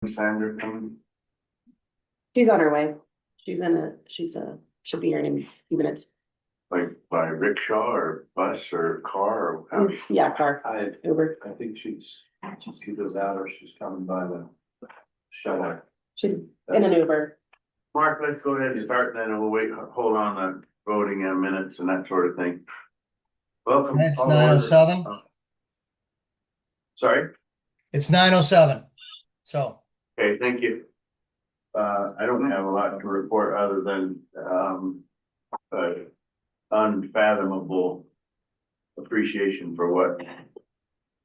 Sandra coming? She's on her way. Should be here in a few minutes. Like by rickshaw or bus or car or how? Yeah, car, Uber. I think she's either that or she's coming by the shuttle. She's in an Uber. Mark, let's go ahead and start and then we'll wait, hold on to voting in minutes and that sort of thing. Welcome. It's All order. 9:07. Sorry? It's 9:07. So, Okay, thank you. I don't have a lot to report other than, unfathomable appreciation for what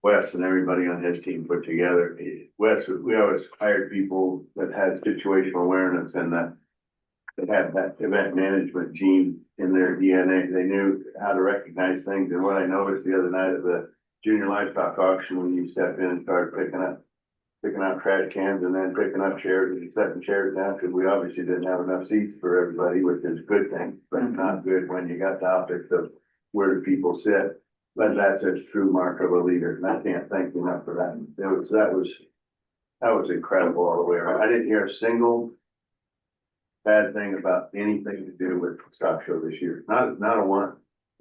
Wes and everybody on his team put together. Wes, we always hired people that had situational awareness and that they had that event management gene in their DNA. They knew how to recognize things. And what I noticed the other night at the junior livestock auction, when you step in and start picking out trash cans and then picking up chairs and setting chairs down, because we obviously didn't have enough seats for everybody, which is a good thing, but not good when you got the optics of where do people sit. But that's a true mark of a leader, and I can't thank you enough for that. That was incredible all the way around. I didn't hear a single bad thing about anything to do with stock show this year. Not a one.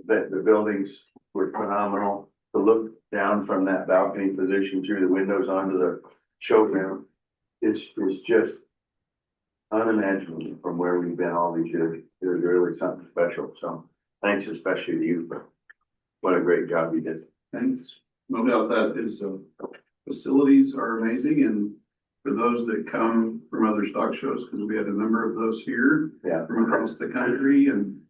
The buildings were phenomenal. To look down from that balcony position through the windows onto the showground is just unimaginable from where we've been all these years. It was really something special. So thanks especially to you for what a great job you did. Thanks. No doubt that is, facilities are amazing, and for those that come from other stock shows, because we had a number of those here. Yeah. From across the country, and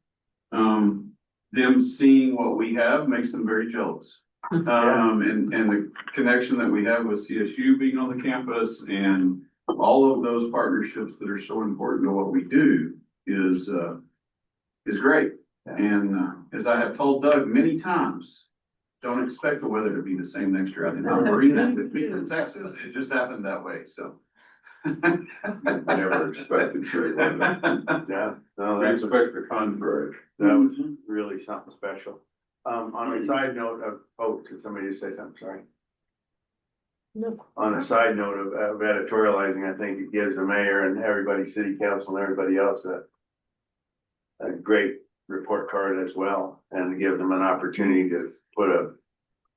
them seeing what we have makes them very jealous. And the connection that we have with CSU being on the campus and all of those partnerships that are so important to what we do is great. And as I have told Doug many times, don't expect the weather to be the same next year. I did not bring that with me from Texas. It just happened that way, so. Never expected great weather. Yeah, no, We that's expect the contrary. that was really something special. On a side note of, did somebody just say something? Sorry. No. On a side note of editorializing, I think it gives the mayor and everybody, city council and everybody else a great report card as well, and give them an opportunity to put a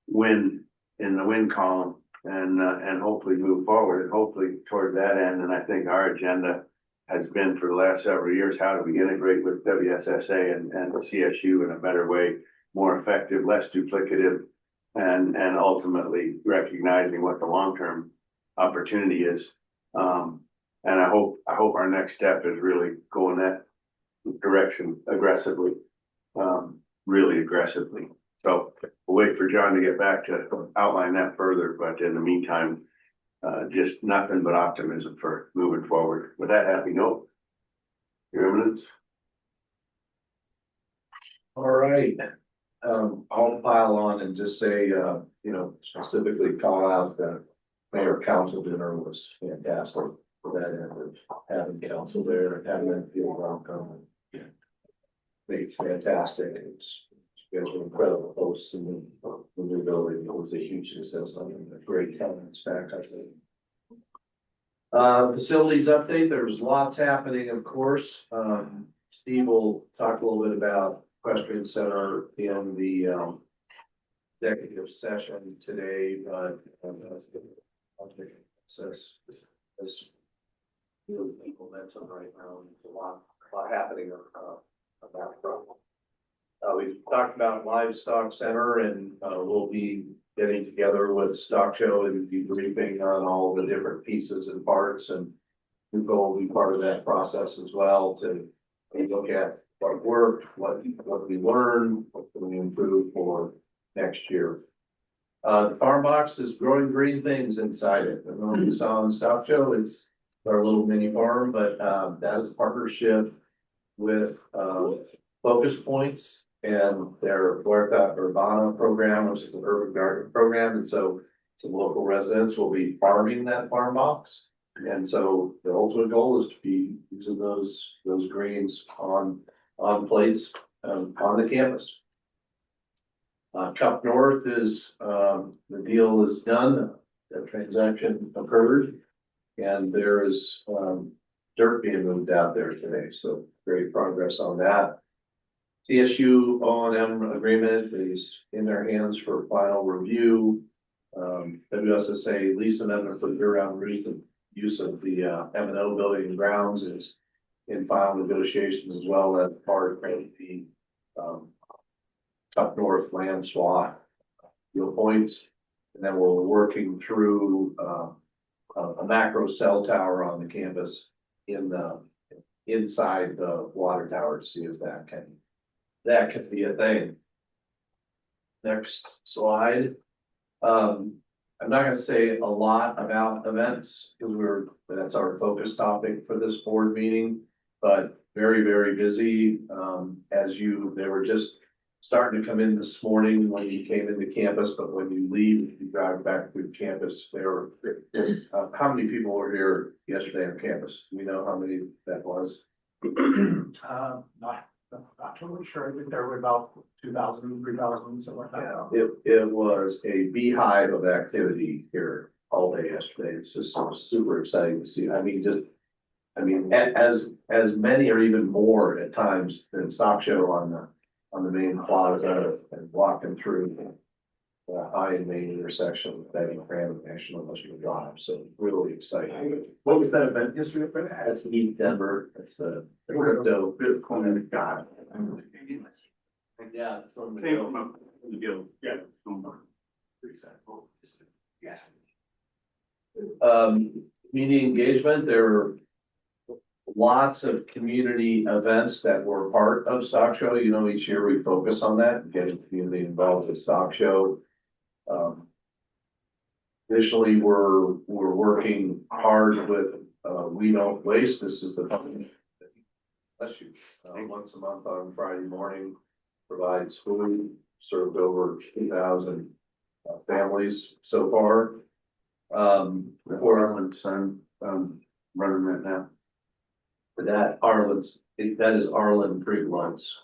win in the win column and hopefully move forward and hopefully toward that end. And I think our agenda has been for the last several years, how do we integrate with WSSA and the CSU in a better way, more effective, less duplicative, and ultimately recognizing what the long-term opportunity is. And I hope our next step is really going that direction aggressively, really aggressively. So we'll wait for John to get back to outline that further, but in the meantime, just nothing but optimism for moving forward. With that happy note, Your Eminence. All right, I'll pile on and just say, specifically call out the mayor council dinner was fantastic for that end of having council there, having that feel welcome. It's fantastic. You guys were incredible hosts in the new building. It was a huge success. I mean, a great comments back, I think. Facilities update. There's lots happening, of course. Steve will talk a little bit about equestrian center in the executive session today, but I'll take this momentum right now. There's a lot happening about the problem. We've talked about livestock center, and we'll be getting together with stock show and debriefing on all the different pieces and parts, and Hugo will be part of that process as well to look at what worked, what we learned, what can we improve for next year. The farm box is growing green things inside it. I don't know if you saw on stock show, it's our little mini farm, but that is a partnership with Focus Points and their Huerta Urbana program, which is an urban garden program. And so some local residents will be farming that farm box. And so the ultimate goal is to be using those greens on plates on the campus. Cup North is the deal is done. The transaction occurred. And there is, dirt being moved out there today, so great progress on that. CSU O&M agreement is in their hands for final review. WSSA lease amendment for the year-round use of the M&O building and grounds is in final negotiations as well as part of the up north land swap deal points. And then we're working through a macro cell tower on the campus in the inside the water tower to see if that can be a thing. Next slide. I'm not gonna say a lot about events because that's our focus topic for this board meeting, but very, very busy. They were just starting to come in this morning when you came into campus, but when you leave, you drive back through campus, how many people were here yesterday on campus? Do we know how many that was? Not totally sure. I think there were about 2,000, 3,000, something like that. Yeah, it was a beehive of activity here all day yesterday. It's just super exciting to see. As many or even more at times than stock show on the main plaza and walking through the high and main intersection with Betty Cram National Industrial Drive. So really exciting. What was that event yesterday? That's Eat Denver. It's the crypto Bitcoin guy. Yeah. it's on the Came bill. from the guild, yeah. Yes. Community engagement, there are lots of community events that were part of Stock Show. You know, each year we focus on that, getting the community involved with Stock Show. Additionally, we're working hard with We Don't Waste. This is the company that, bless you, once a month on Friday morning, provides food, served over 2,000 families so far. Arlen's son, running that now. That is Arlen Creedlund's.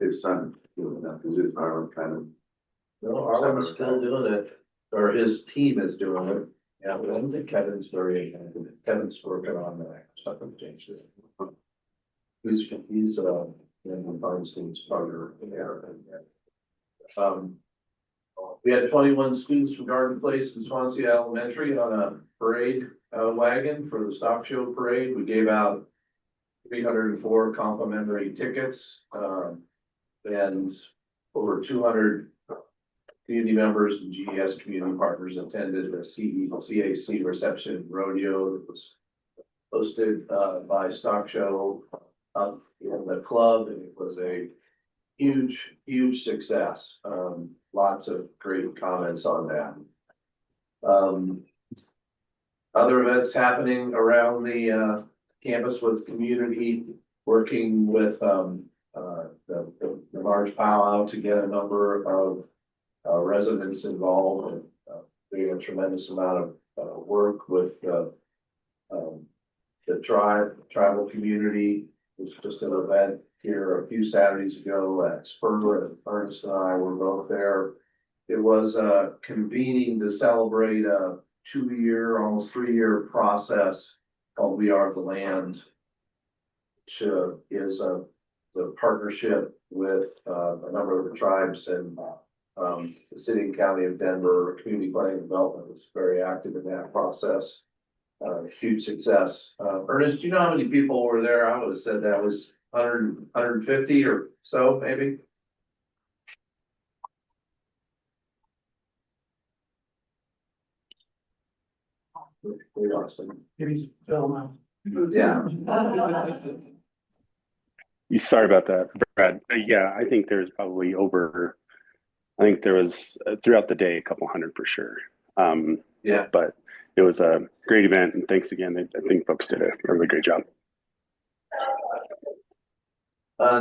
His son doing that, because it's Arlen kind of. No, Arlen's still doing it, or his team is doing it. Yeah, but I don't think Kevin's Kevin's working on that stuff and change it. He's Feinstein's partner in there. We had 21 students from Garden Place and Swansea Elementary on a parade wagon for the Stock Show parade. We gave out 304 complimentary tickets, and over 200 community members and GES community partners attended a CAC reception rodeo that was hosted by Stock Show up in the club, and it was a huge success. Lots of great comments on that. Other events happening around the campus with community, working with the large powwow to get a number of residents involved, and doing a tremendous amount of work with the tribal community. It was just an event here a few Saturdays ago at Spur, and Ernest and I were both there. It was convening to celebrate a 2-year, almost 3-year process called We Are the Land, which is the partnership with a number of the tribes and the city and county of Denver. Community planning and development was very active in that process. Huge success. Ernest, do you know how many people were there? I would have said that was 150 or so, maybe. Maybe Bill now. Yeah. Sorry about that, Brad. Yeah, I think there's probably I think there was throughout the day, a couple hundred for sure. Yeah. But it was a great event, and thanks again. I think folks did a really great job.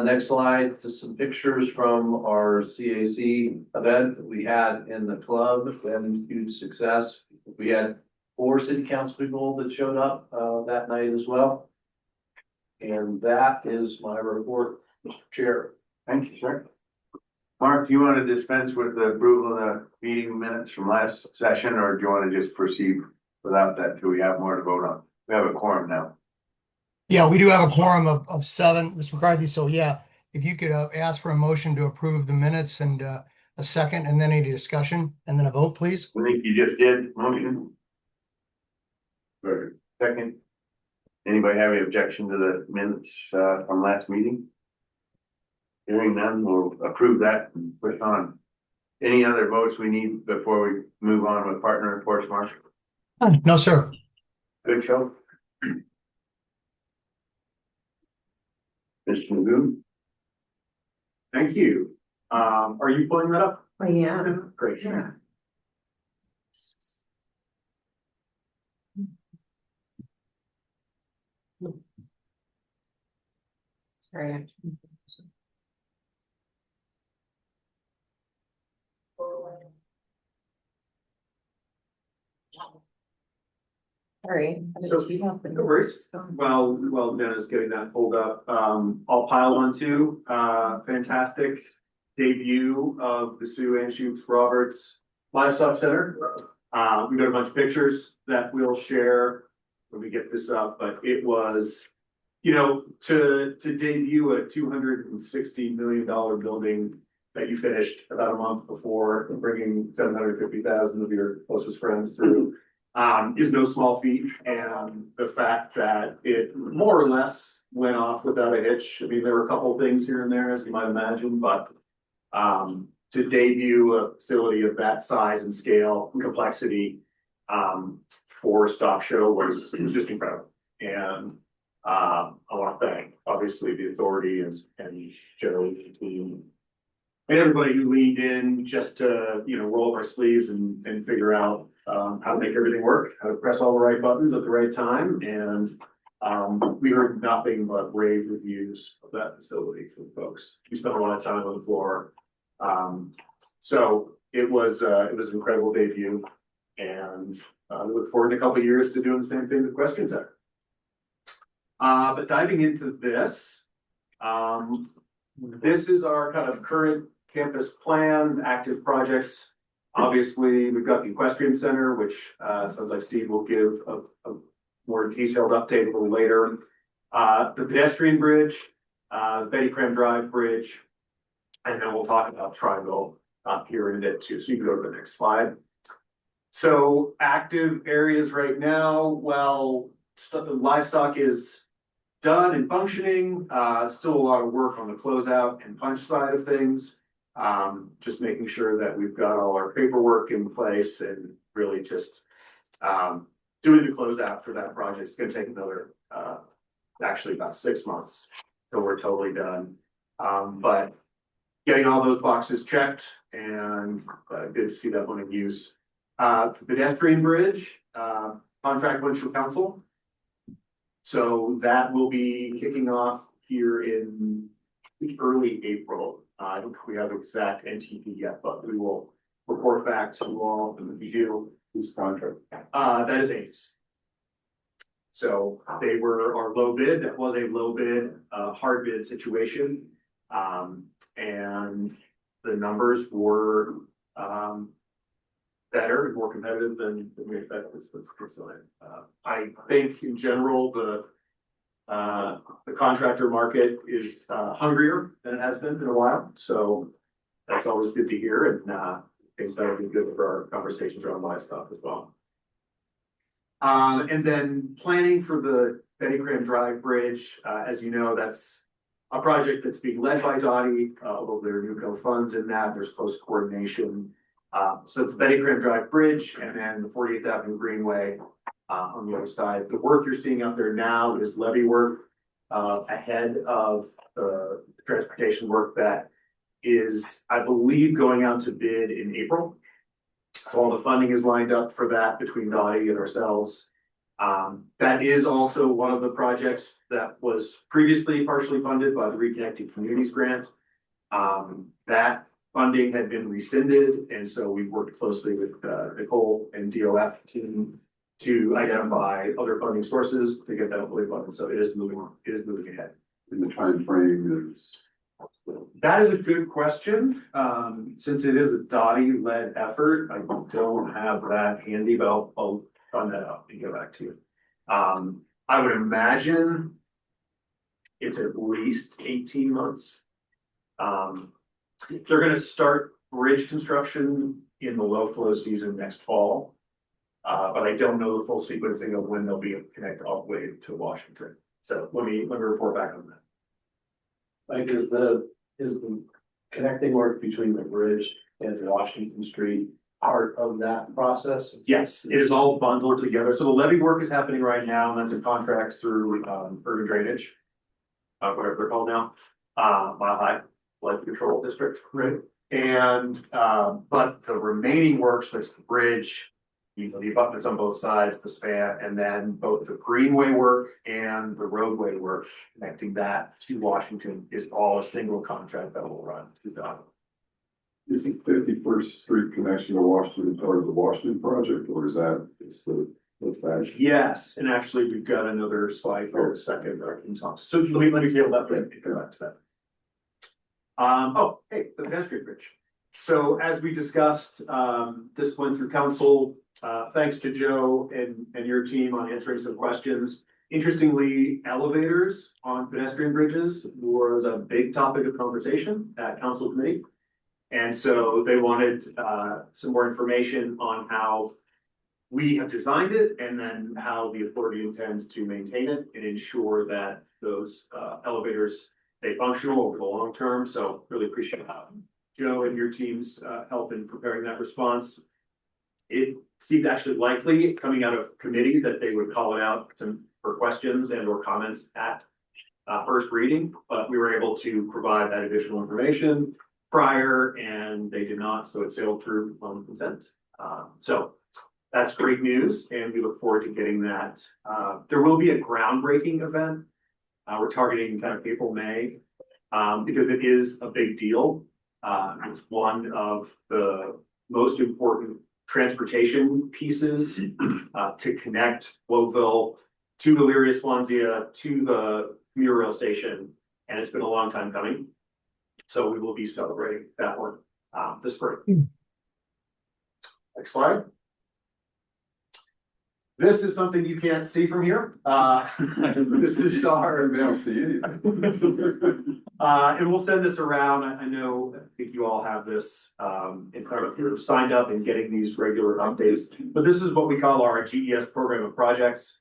Next slide, just some pictures from our CAC event that we had in the club. We had a huge success. We had 4 city council people that showed up that night as well. And that is my report, Mr. Chair. Thank you, sir. Mark, do you want to dispense with the approval of the meeting minutes from last session, or do you want to just proceed without that till we have more to vote on? We have a quorum now. Yeah, we do have a quorum of seven, Mr. McCarthy. So yeah, if you could ask for a motion to approve the minutes and a second and then any discussion and then a vote, please. I think you just did motion. For second. Anybody have any objection to the minutes from last meeting? Hearing none, we'll approve that and push on. Any other votes we need before we move on with partner reports, Marshall? No, sir. Good show. Mr. Magoo? Thank you. Are you pulling that up? Oh, yeah. Great. Yeah. Sorry. Sorry. I just So, keep up and- no worries. Well, Dennis getting that pulled up, I'll pile on too, fantastic debut of the Sue Ann Shoots Roberts Livestock Center. We got a bunch of pictures that we'll share when we get this up, but it was, you know, to debut a $260 million building that you finished about a month before, bringing 750,000 of your closest friends through. Is no small feat, and the fact that it more or less went off without a hitch. I mean, there were a couple of things here and there, as you might imagine, but to debut a facility of that size and scale and complexity for a stock show was just incredible. And I want to thank obviously the authority and Joe, the team, and everybody who leaned in just to, you know, roll up our sleeves and figure out how to make everything work, how to press all the right buttons at the right time. And we heard nothing but rave reviews of that facility from folks. We spent a lot of time on the floor. So it was an incredible debut, and we look forward in a couple of years to doing the same thing with Question Center. But diving into this, this is our kind of current campus plan, active projects. Obviously, we've got the Equestrian Center, which sounds like Steve will give a more detailed update a little later. The pedestrian bridge, Betty Cram Drive Bridge, and then we'll talk about Triangle here in a bit too. So you can go to the next slide. So active areas right now, well, livestock is done and functioning. Still a lot of work on the closeout and punch side of things. Just making sure that we've got all our paperwork in place and really just doing the closeout for that project. It's going to take another actually about 6 months till we're totally done. But getting all those boxes checked, and good to see that one in use. Pedestrian bridge, contract went through council. So that will be kicking off here in early April. I don't think we have exact NTP yet, but we will report back to you all when we do. Who's contract? That is ACE. So they were our low bid. That was a low bid, hard bid situation. And the numbers were better and more competitive than we expected. That's excellent. I think in general, the contractor market is hungrier than it has been in a while. So that's always good to hear. And I think that'll be good for our conversations around livestock as well. And then planning for the Betty Cram Drive Bridge, as you know, that's a project that's being led by Dottie, although there are NewCo funds in that, there's close coordination. So it's Betty Cram Drive Bridge and then the 48th Avenue Greenway on the other side. The work you're seeing out there now is levee work ahead of the transportation work that is, I believe, going out to bid in April. So all the funding is lined up for that between Dottie and ourselves. That is also one of the projects that was previously partially funded by the Reconnected Communities Grant. That funding had been rescinded, and so we've worked closely with Nicole and DOF team to identify other funding sources to get that fully funded. So it is moving ahead. And the time frame is. That is a good question. Since it is a Dottie-led effort, I don't have that handy, but I'll find that out and get back to you. I would imagine it's at least 18 months. They're gonna start bridge construction in the low flow season next fall. But I don't know the full sequencing of when they'll be connected all the way to Washington. So let me report back on that. Like, is the connecting work between the bridge and Washington Street part of that process? Yes, it is all bundled together. So the levee work is happening right now, and that's a contract through urban drainage. Whatever they're called now, Mile High Flood Control District. Right. And but the remaining work, so it's the bridge, you know, the abutments on both sides, the span, and then both the greenway work and the roadway work connecting that to Washington is all a single contract that will run to the. Is the 51st Street connection to Washington part of the Washington project, or is that, what's that? Yes, and actually, we've got another slide for a second that I can talk to. So let me table that, and come back to that. Oh, hey, the pedestrian bridge. So as we discussed, this went through council, thanks to Joe and your team on answering some questions. Interestingly, elevators on pedestrian bridges was a big topic of conversation at council committee. And so they wanted some more information on how we have designed it and then how the authority intends to maintain it and ensure that those elevators stay functional over the long term. So really appreciate Joe and your team's help in preparing that response. It seemed actually likely coming out of committee that they would call it out for questions and or comments at first reading, but we were able to provide that additional information prior and they did not, so it sailed through on consent. So that's great news and we look forward to getting that. There will be a groundbreaking event. We're targeting kind of April, May, because it is a big deal. It's one of the most important transportation pieces to connect Woeville to Elyria, Swansea, to the commuter rail station, and it's been a long time coming. So we will be celebrating that one this spring. Next slide. This is something you can't see from here. This is our. And we'll send this around. I know, I think you all have this. It's kind of signed up and getting these regular updates. But this is what we call our GES program of projects.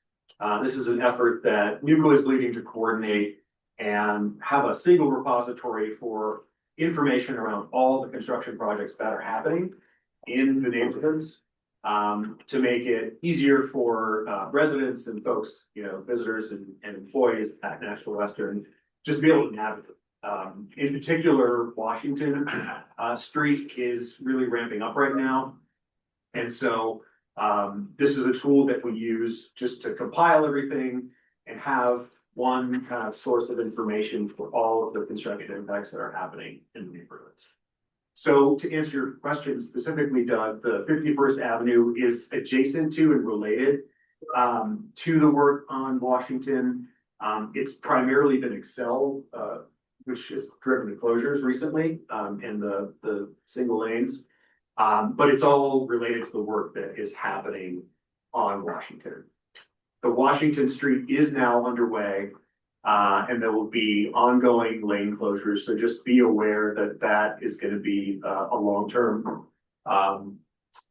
This is an effort that NWC is leading to coordinate and have a single repository for information around all the construction projects that are happening in the neighborhoods. To make it easier for residents and folks, you know, visitors and employees at National Western, just be able to navigate. In particular, Washington Street is really ramping up right now. And so this is a tool that we use just to compile everything and have one kind of source of information for all of the construction impacts that are happening in the neighborhoods. So to answer your question specifically, Doug, the 51st Avenue is adjacent to and related to the work on Washington. It's primarily been Excel, which has driven the closures recently and the single lanes. But it's all related to the work that is happening on Washington. The Washington Street is now underway. And there will be ongoing lane closures. So just be aware that that is going to be a long-term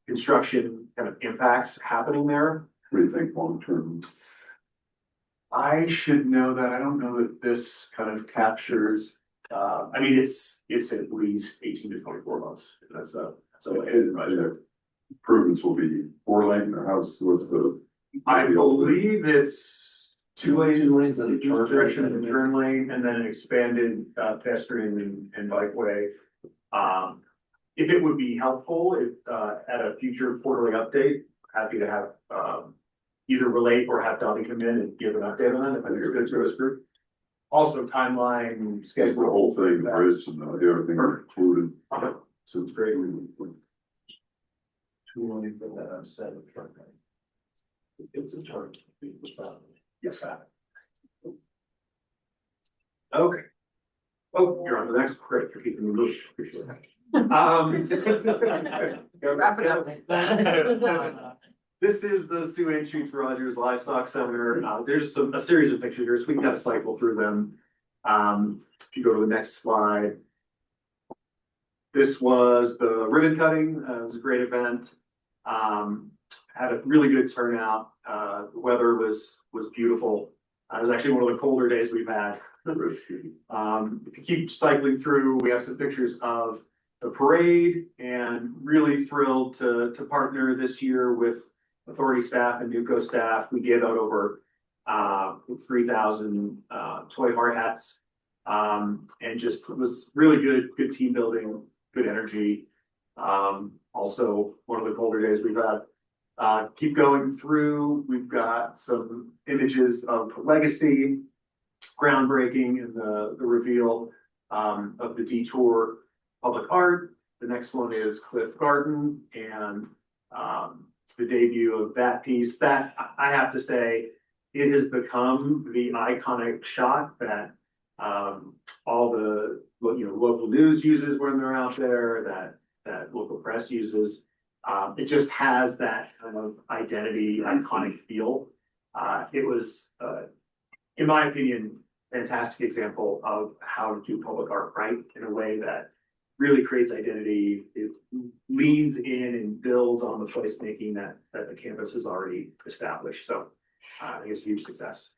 construction kind of impacts happening there. What do you think long-term? I should know that. I don't know that this kind of captures. I mean, it's at least 18 to 24 months. That's a project. Improvements will be 4-lane or what's the? I believe it's two lanes in each direction of the turn lane, and then an expanded pedestrian and bikeway. If it would be helpful, at a future quarterly update, happy to have either relate or have Donnie come in and give an update on it if it's a good service group. Also timeline, That's schedule. the whole thing, the bridge and everything included. So it's great. 2 million for that, I'm set. It's a turn. Yes. Okay. Oh, you're on the next. Great for keeping me moving. Appreciate that. Wrap it up. This is the Sue Ann Shoots Rogers Livestock Center. There's a series of pictures here, so we can kind of cycle through them. If you go to the next slide. This was the ribbon cutting. It was a great event. Had a really good turnout. The weather was beautiful. It was actually one of the colder days we've had. If you keep cycling through, we have some pictures of the parade, and really thrilled to partner this year with authority staff and NUCO staff. We gave out over 3,000 toy hard hats, and just it was really good team building, good energy. Also one of the colder days we've had. Keep going through, we've got some images of legacy, groundbreaking, and the reveal of the Detour Public Art. The next one is Cliff Garden, and the debut of that piece. That, I have to say, it has become the iconic shot that all the local news uses when they're out there, that local press uses. It just has that kind of identity, iconic feel. It was, in my opinion, fantastic example of how to do public art right in a way that really creates identity. It leans in and builds on the placemaking that the campus has already established. So I think it's a huge success.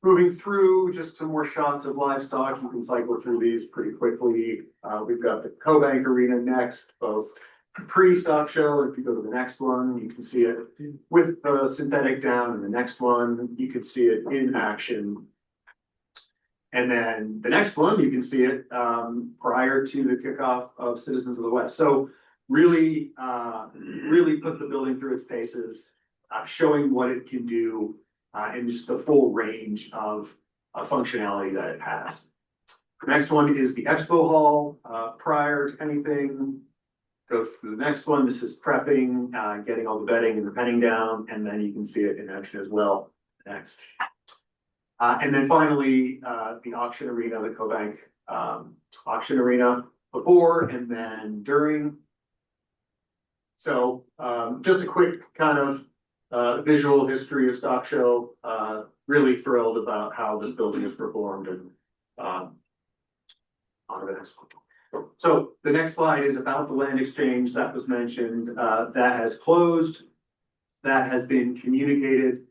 Moving through just some more shots of livestock, you can cycle through these pretty quickly. We've got the CoBank Arena next, both pre-stock show. If you go to the next one, you can see it with the synthetic down, and the next one, you can see it in action. And then the next one, you can see it prior to the kickoff of Citizens of the West. So really put the building through its paces, showing what it can do, and just the full range of functionality that it has. The next one is the Expo Hall. Prior to anything, go through the next one. This is prepping, getting all the bedding and the penning down, and then you can see it in action as well. Next. And then finally, the auction arena, the CoBank auction arena before and then during. So just a quick kind of visual history of stock show. Really thrilled about how this building has performed, and on to the next one. So the next slide is about the land exchange that was mentioned. That has closed. That has been communicated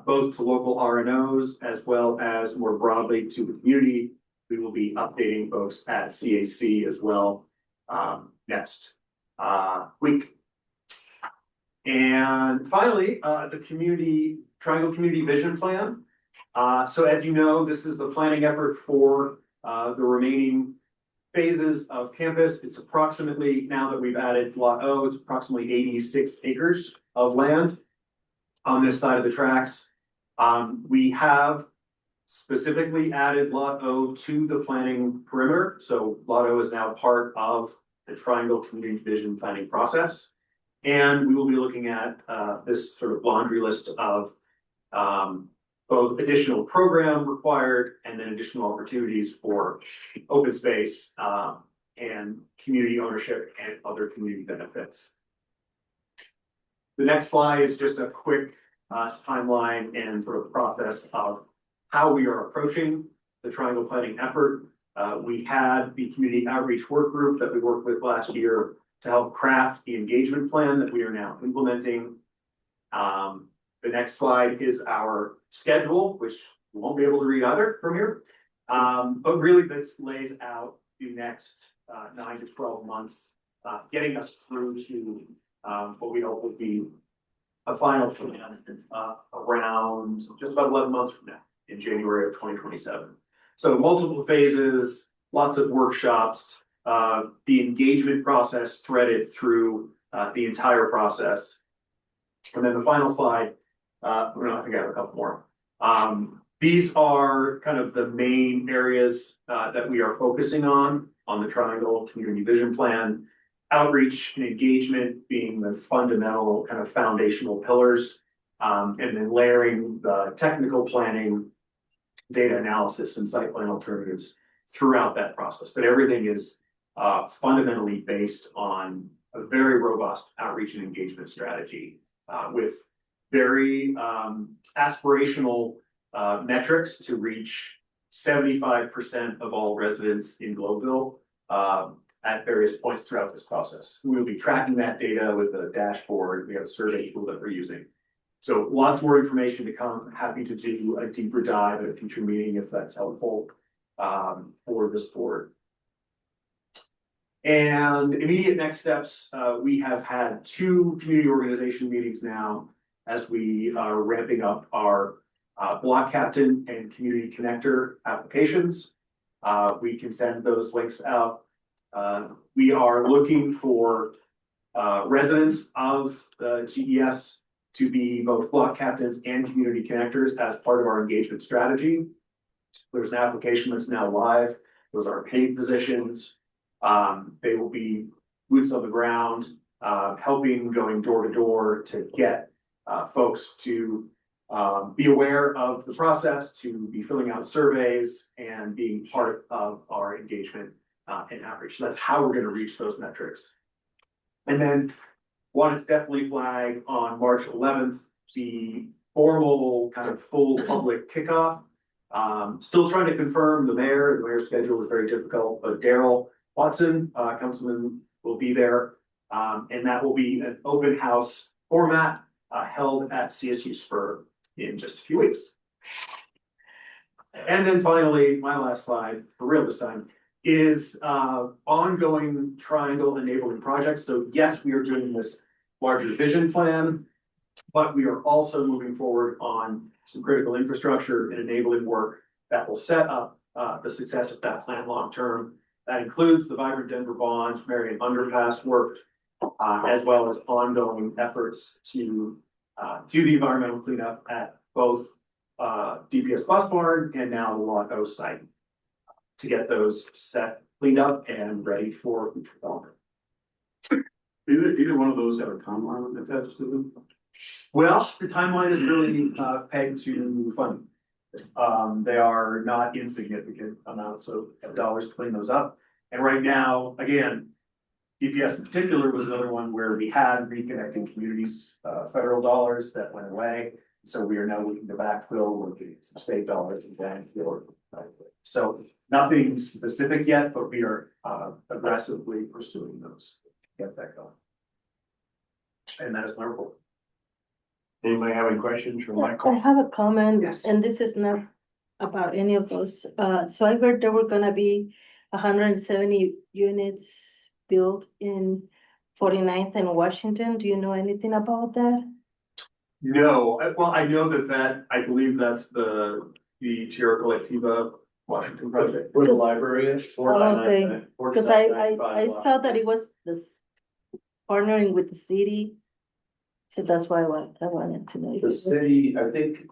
both to local RNOs as well as more broadly to the community. We will be updating folks at CAC as well next week. And finally, the Triangle Community Vision Plan. So as you know, this is the planning effort for the remaining phases of campus. It's approximately, now that we've added Lot O, it's approximately 86 acres of land on this side of the tracks. We have specifically added Lot O to the planning perimeter. So Lot O is now part of the Triangle Community Vision planning process. And we will be looking at this sort of laundry list of both additional program required and then additional opportunities for open space and community ownership and other community benefits. The next slide is just a quick timeline and sort of process of how we are approaching the Triangle planning effort. We had the community outreach work group that we worked with last year to help craft the engagement plan that we are now implementing. The next slide is our schedule, which you won't be able to read either from here. But really this lays out the next 9 to 12 months, getting us through to what we hope will be a final plan around just about 11 months from now in January of 2027. So multiple phases, lots of workshops, the engagement process threaded through the entire process. And then the final slide, I think I have a couple more. These are kind of the main areas that we are focusing on the Triangle Community Vision Plan. Outreach and engagement being the fundamental kind of foundational pillars, and then layering the technical planning, data analysis, and site plan alternatives throughout that process. But everything is fundamentally based on a very robust outreach and engagement strategy with very aspirational metrics to reach 75% of all residents in Globeville at various points throughout this process. We will be tracking that data with a dashboard. We have a survey tool that we're using. So lots more information to come. Happy to do a deeper dive at a future meeting if that's helpful for this board. And immediate next steps, we have had 2 community organization meetings now as we are ramping up our block captain and community connector applications. We can send those links out. We are looking for residents of the GES to be both block captains and community connectors as part of our engagement strategy. There's an application that's now live. Those are paid positions. They will be boots on the ground, helping going door to door to get folks to be aware of the process, to be filling out surveys and being part of our engagement and outreach. So that's how we're going to reach those metrics. And then wanted to definitely flag on March 11th, the formal kind of full public kickoff. Still trying to confirm the mayor's schedule is very difficult, but Daryl Watson, councilman, will be there. And that will be an open house format held at CSU Spur in just a few weeks. And then finally, my last slide, for real this time, is ongoing triangle enabling projects. So yes, we are doing this larger vision plan, but we are also moving forward on some critical infrastructure and enabling work that will set up the success of that plan long term. That includes the Vibrant Denver Bond, Marion Underpass work, as well as ongoing efforts to do the environmental cleanup at both DPS Bus Barn and now the Lot O site to get those set, cleaned up and ready for future development. Either one of those have a timeline attached to them? Well, the timeline is really pegged to funding. They are not insignificant amounts of dollars to clean those up. And right now, again, DPS in particular was another one where we had reconnecting communities, federal dollars that went away. So we are now looking to backfill, we're getting some state dollars and backfill. So nothing specific yet, but we are aggressively pursuing those to get that going. And that is my report. Anybody have any questions for I Michael? have a comment, Yes. and this is not about any of those. So I heard there were gonna be 170 units built in 49th and Washington. Do you know anything about that? No, well, I know that I believe that's the Tierra Colectiva Washington project. Where the Because- library is. Okay, because I saw that it was this partnering with the city. So that's why I wanted to know. if The it was- city, I think,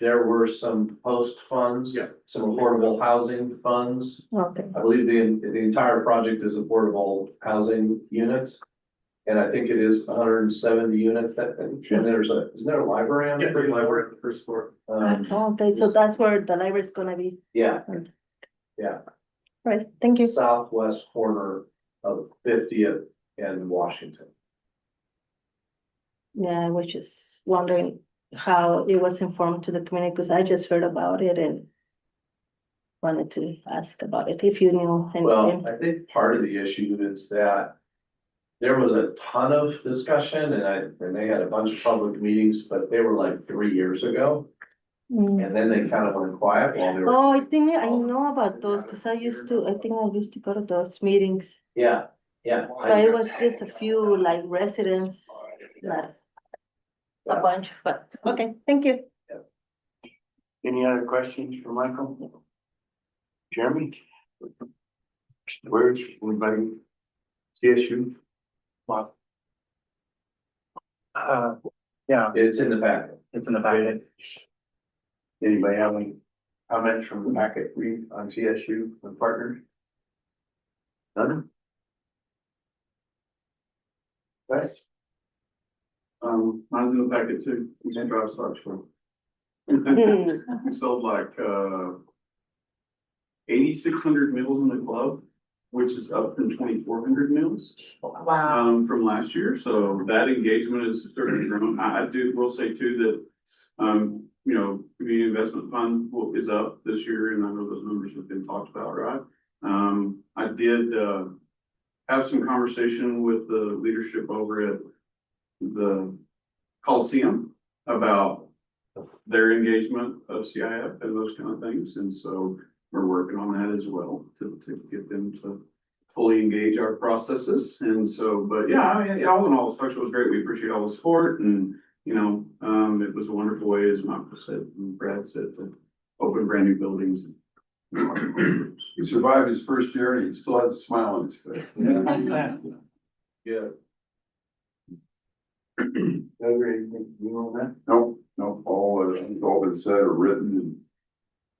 there were some post funds. Yeah. Some affordable housing funds. Okay, I believe the entire project is affordable housing units. And I think it is 170 units and isn't there a library on Yeah, it? the library, the first floor. okay, so that's where the library is gonna be. Yeah, Right, thank you. southwest corner of 50th and Washington. Yeah, I was just wondering how it was informed to the community, because I just heard about it and wanted to ask about it, if you knew Well, anything. I think part of the issue is that there was a ton of discussion and they had a bunch of public meetings, but they were like 3 years ago. Mm. And then they kind of went quiet while they were. Oh, I think I know about those, because I used to go to those meetings, Yeah, yeah. but it was just a few like residents, not a bunch, but, okay, thank you. Any other questions for Michael? Jeremy? Where's anybody? CSU? Yeah, It's in the packet. it's in the packet. Anybody have any comments from the packet read on CSU and partners? None? Guys? Mine's in the packet too. We can drive stocks from. We sold like 8,600 meals in the club. which is up from 2,400 meals. Wow. From last year, so that engagement is certainly grown. Will say too that, community investment fund is up this year, and I know those numbers have been talked about, right? I did, have some conversation with the leadership over at the Coliseum about their engagement of CIF and those kind of things, and so we're working on that as well to get them to fully engage our processes. And so, but yeah, I mean, all in all, the structure was great. We appreciate all the support, and it was a wonderful way, as Michael said and Brad said, to open brand new buildings. He survived his first year and he still has a smile on his face. Yeah. No, all been said or written, and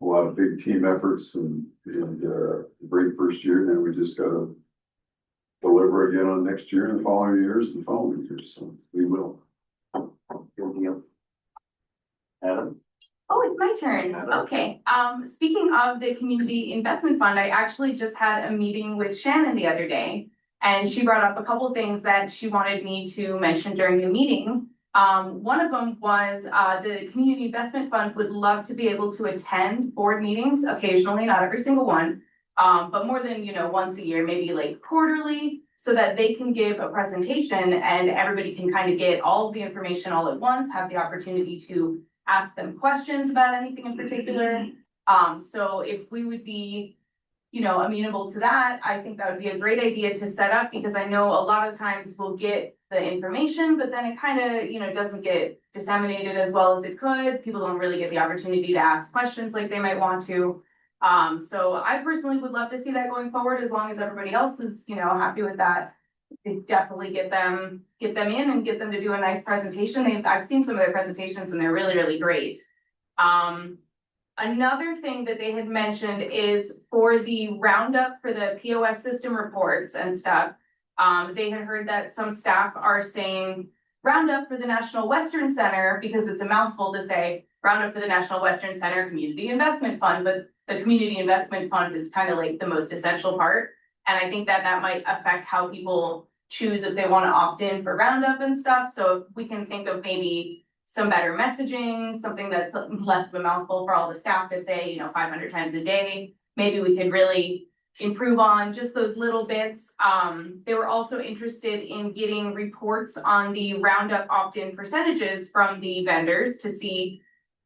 a lot of big team efforts and a great first year. Now we just gotta deliver again on next year and the following years and the following years, so we will. Adam? Oh, it's my turn. Okay. Speaking of the Community Investment Fund, I actually just had a meeting with Shannon the other day, and she brought up a couple things that she wanted me to mention during the meeting. One of them was the Community Investment Fund would love to be able to attend board meetings occasionally, not every single one, but more than, once a year, maybe like quarterly, so that they can give a presentation and everybody can kind of get all of the information all at once, have the opportunity to ask them questions about anything in particular. So if we would be, amenable to that, I think that would be a great idea to set up, because I know a lot of times we'll get the information, but then it kind of, doesn't get disseminated as well as it could. People don't really get the opportunity to ask questions like they might want to. So I personally would love to see that going forward, as long as everybody else is, happy with that. Definitely get them in and get them to do a nice presentation. I've seen some of their presentations and they're really, really great. Another thing that they had mentioned is for the roundup for the POS system reports and stuff. They had heard that some staff are saying roundup for the National Western Center, because it's a mouthful to say roundup for the National Western Center Community Investment Fund, but the Community Investment Fund is kind of like the most essential part. And I think that that might affect how people choose if they want to opt in for roundup and stuff. So if we can think of maybe some better messaging, something that's less of a mouthful for all the staff to say, 500 times a day, maybe we could really improve on just those little bits. They were also interested in getting reports on the roundup opt-in percentages from the vendors to see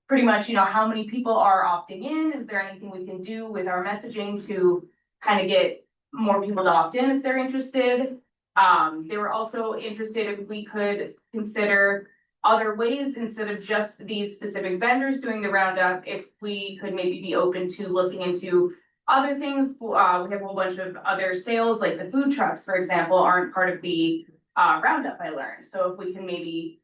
pretty much, how many people are opting in. Is there anything we can do with our messaging to kind of get more people to opt in if they're interested? They were also interested if we could consider other ways instead of just these specific vendors doing the roundup, if we could maybe be open to looking into other things. We have a whole bunch of other sales, like the food trucks, for example, aren't part of the roundup, I learned. So if we can maybe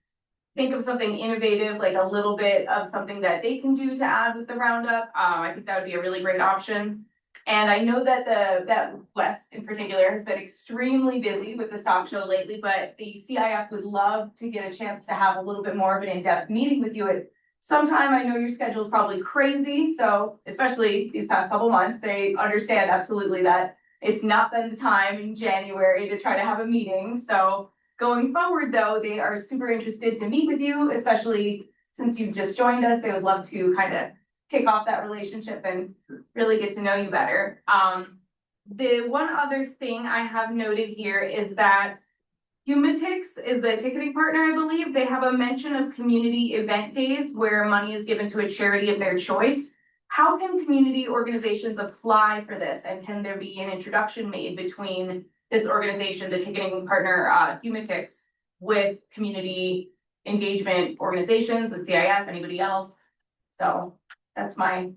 think of something innovative, like a little bit of something that they can do to add with the roundup, I think that would be a really great option. And I know that that Wes in particular has been extremely busy with the stock show lately, but the CIF would love to get a chance to have a little bit more of an in-depth meeting with you at some time. I know your schedule is probably crazy, so especially these past couple months, they understand absolutely that it's not been the time in January to try to have a meeting. So going forward though, they are super interested to meet with you, especially since you've just joined us. They would love to kind of kick off that relationship and really get to know you better. The one other thing I have noted here is that Humatix is the ticketing partner, I believe. They have a mention of community event days where money is given to a charity of their choice. How can community organizations apply for this? And can there be an introduction made between this organization, the ticketing partner, Humatix, with community engagement organizations and CIF, anybody else? So that's my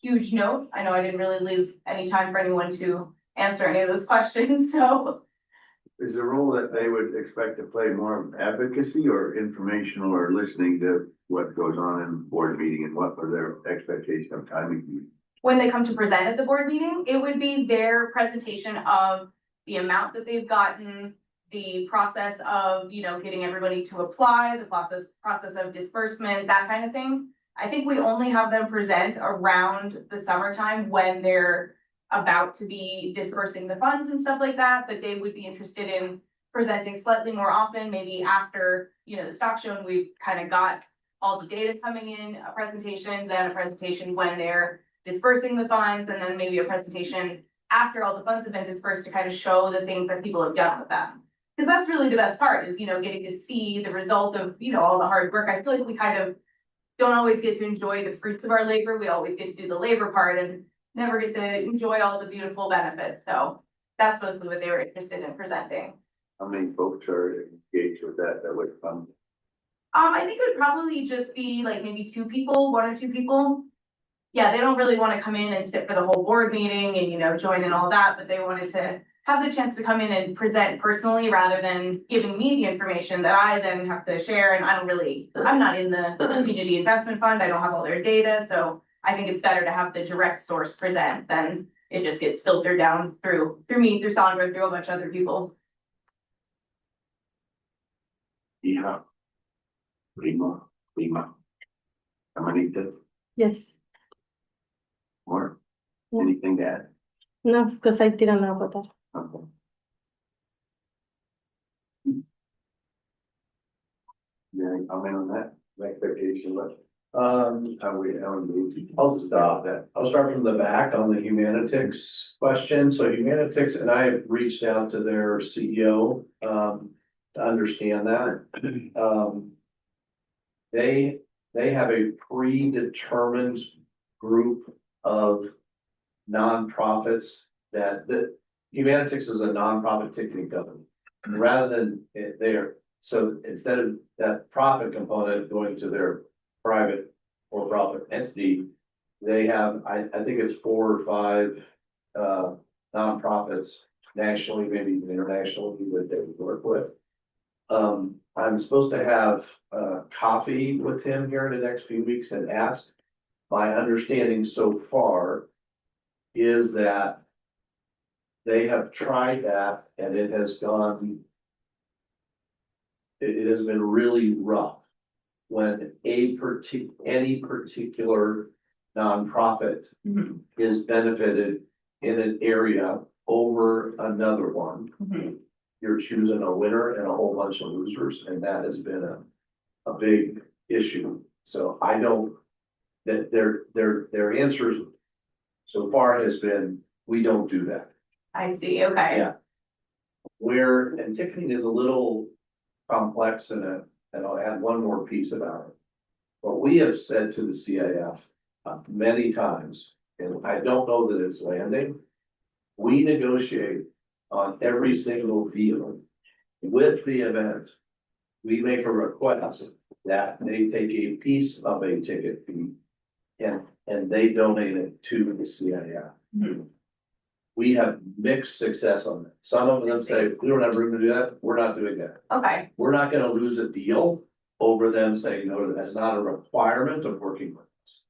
huge note. I know I didn't really leave any time for anyone to answer any of those questions, so. Is the role that they would expect to play more of advocacy or informational or listening to what goes on in the board meeting, and what are their expectations of timing? When they come to present at the board meeting, it would be their presentation of the amount that they've gotten, the process of, getting everybody to apply, the process of disbursement, that kind of thing. I think we only have them present around the summertime when they're about to be dispersing the funds and stuff like that, but they would be interested in presenting slightly more often, maybe after, the stock show, and we've kind of got all the data coming in, a presentation, then a presentation when they're dispersing the funds, and then maybe a presentation after all the funds have been dispersed to kind of show the things that people have done with them. Because that's really the best part is, getting to see the result of, all the hard work. I feel like we kind of don't always get to enjoy the fruits of our labor. We always get to do the labor part and never get to enjoy all the beautiful benefits. So that's mostly what they were interested in presenting. How many folks are engaged with that would come? I think it would probably just be like maybe 2 people, 1 or 2 people. Yeah, they don't really want to come in and sit for the whole board meeting and, join in all that, but they wanted to have the chance to come in and present personally rather than giving me the information that I then have to share. And I'm not in the community investment fund. I don't have all their data. So I think it's better to have the direct source present than it just gets filtered down through me, through Sandra, through a bunch of other people. Yeah. Prima. Amanita, Yes, or Yeah. anything to add? no, because I didn't know about that. Okay. Yeah, comment on that, expectation, what, how we, I'll start that. I'll start from the back on the Humanitix question. So Humanitix and I have reached out to their CEO, to understand that. They have a predetermined group of nonprofits that Humanitix is a nonprofit ticketing company. Rather than so instead of that profit component going to their private or profit entity, they have, I think it's 4 or 5 nonprofits nationally, maybe even internationally that they work with. I'm supposed to have coffee with him here in the next few weeks and ask. My understanding so far is that they have tried that and it has been really rough when any particular nonprofit is benefited in an area over another one. You're choosing a winner and a whole bunch of losers, and that has been a big issue. So I don't, that their answers so far has been, we don't do that. I see, okay. Yeah. And ticketing is a little complex and I'll add one more piece about it. What we have said to the CIF many times, and I don't know that it's landing, we negotiate on every single deal with the event. We make a request that they take a piece of a ticket fee and they donate it to the CIF. We have mixed success on that. Some of them say, we don't have room to do that. We're not doing that. Okay, We're not gonna lose a deal over them saying, no, that's not a requirement of working with us.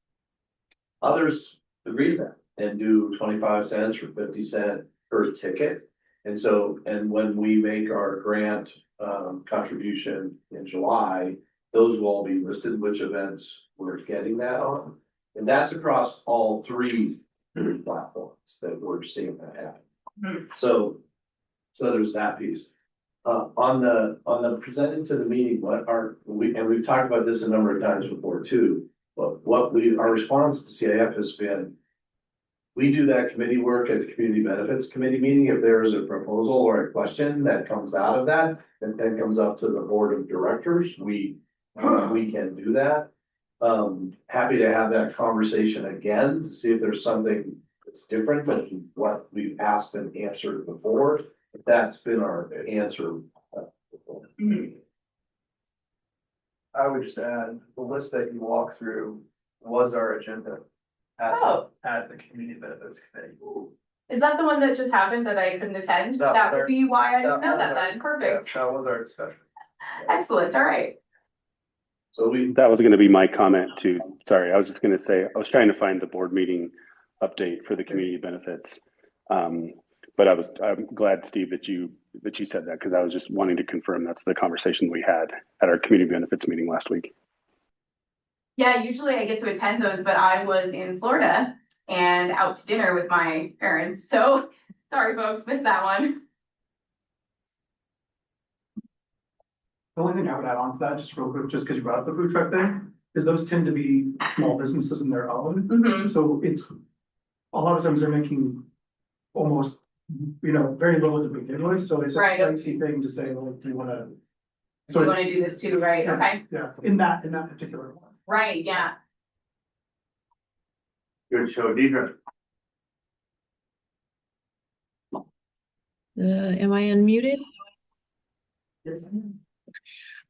Others agree to that and do 25 cents or 50 cents per ticket. And when we make our grant contribution in July, those will all be listed which events we're getting that on. And that's across all 3 platforms that we're seeing that happen. So there's that piece. On the presenting to the meeting, we've talked about this a number of times before too, but our response to CIF has been, we do that committee work at the Community Benefits Committee meeting. If there is a proposal or a question that comes out of that then comes up to the board of directors, we can do that. Happy to have that conversation again to see if there's something that's different than what we've asked and answered before. That's been our answer. I would just add, the list that you walk through was our agenda at the Community Benefits Committee. is that the one that just happened that I couldn't attend? That would be why I didn't know that then, perfect. Yeah, that was our discussion. Excellent, all right. So That was going to be my comment too. Sorry, I was just going to say, I was trying to find the board meeting update for the community benefits. But I'm glad, Steve, that you said that, because I was just wanting to confirm that's the conversation we had at our community benefits meeting last week. Yeah, usually I get to attend those, but I was in Florida and out to dinner with my parents. So sorry, folks, missed that one. The only thing I would add on to that, just real quick, just because you brought up the food truck thing, is those tend to be small businesses in their own. Mhm. So it's, a lot of times they're making almost, very little to begin with, so it's a Right. pricey thing to say, well, do you wanna? So you wanna do this too, right? Okay, Yeah, in that particular one. right, yeah. Good show, Deidre. Am I unmuted?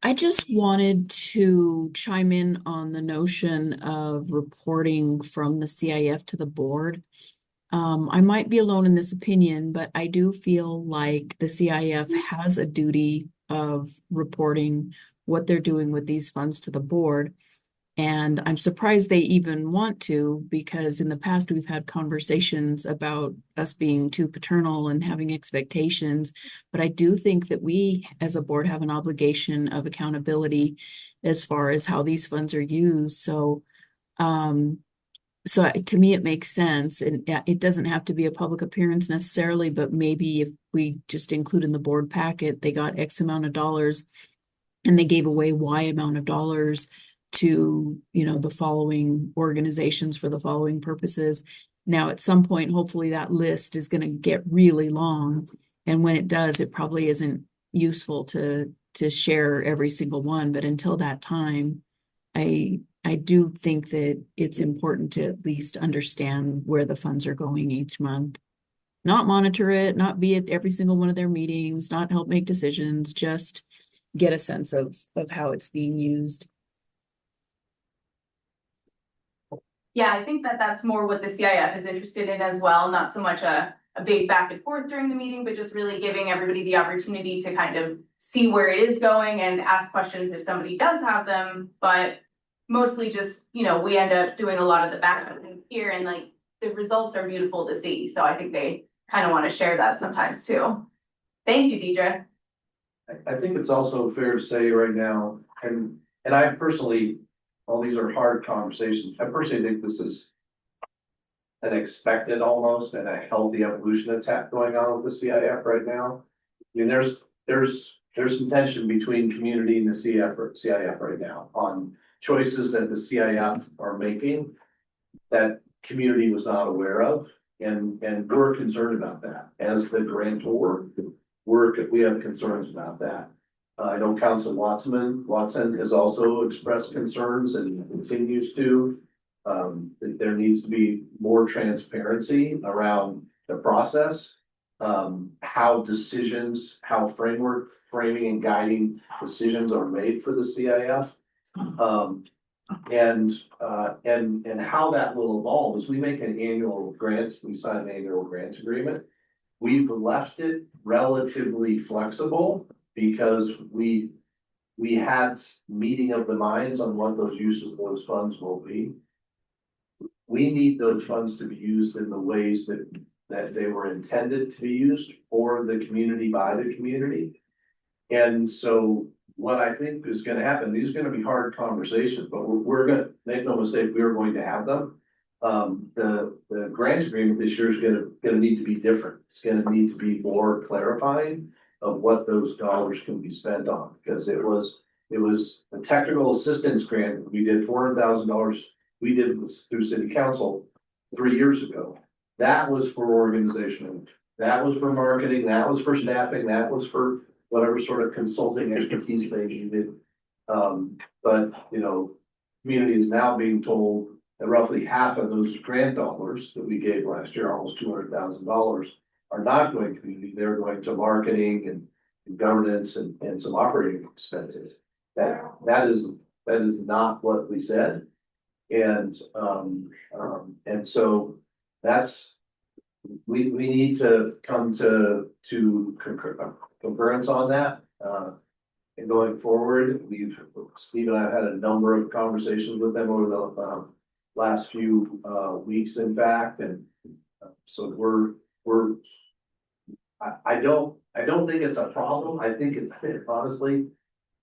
I just wanted to chime in on the notion of reporting from the CIF to the board. I might be alone in this opinion, but I do feel like the CIF has a duty of reporting what they're doing with these funds to the board. And I'm surprised they even want to, because in the past we've had conversations about us being too paternal and having expectations. But I do think that we, as a board, have an obligation of accountability as far as how these funds are used. So to me, it makes sense. And it doesn't have to be a public appearance necessarily, but maybe if we just include in the board packet, they got X amount of dollars and they gave away Y amount of dollars to, the following organizations for the following purposes. Now, at some point, hopefully that list is going to get really long. And when it does, it probably isn't useful to share every single one. But until that time, I do think that it's important to at least understand where the funds are going each month. Not monitor it, not be at every single one of their meetings, not help make decisions, just get a sense of how it's being used. Yeah, I think that that's more what the CIF is interested in as well, not so much a big back and forth during the meeting, but just really giving everybody the opportunity to kind of see where it is going and ask questions if somebody does have them, but mostly just, we end up doing a lot of the back here and like the results are beautiful to see. So I think they kind of want to share that sometimes too. Thank you, Deidre. I think it's also fair to say right now, and I personally, all these are hard conversations. I personally think this is an expected almost and a healthy evolution attack going on with the CIF right now. I mean, there's some tension between community and the CIF right now on choices that the CIF are making that community was not aware of. And we're concerned about that. As the grantor, we have concerns about that. I know Council Watson has also expressed concerns and continues to. That there needs to be more transparency around the process. How framing and guiding decisions are made for the CIF. And how that will evolve as we make an annual grant, we sign an annual grant agreement. We've left it relatively flexible because we had meeting of the minds on what those uses of those funds will be. We need those funds to be used in the ways that they were intended to be used for the community by the community. And so what I think is gonna happen, these are gonna be hard conversations, but we're gonna, make no mistake, we are going to have them. The grant agreement this year is gonna need to be different. It's gonna need to be more clarifying of what those dollars can be spent on, because it was a technical assistance grant. We did $400,000. We did this through city council 3 years ago. That was for organizational, that was for marketing, that was for staffing, that was for whatever sort of consulting expertise they needed. But community is now being told that roughly half of those grant dollars that we gave last year, almost $200,000, are not going to community. They're going to marketing and governance and some operating expenses. That is not what we said. And so that's, we need to come to concurrence on that. And going forward, Steve and I have had a number of conversations with them over the last few weeks, in fact, and so I don't think it's a problem. I think honestly,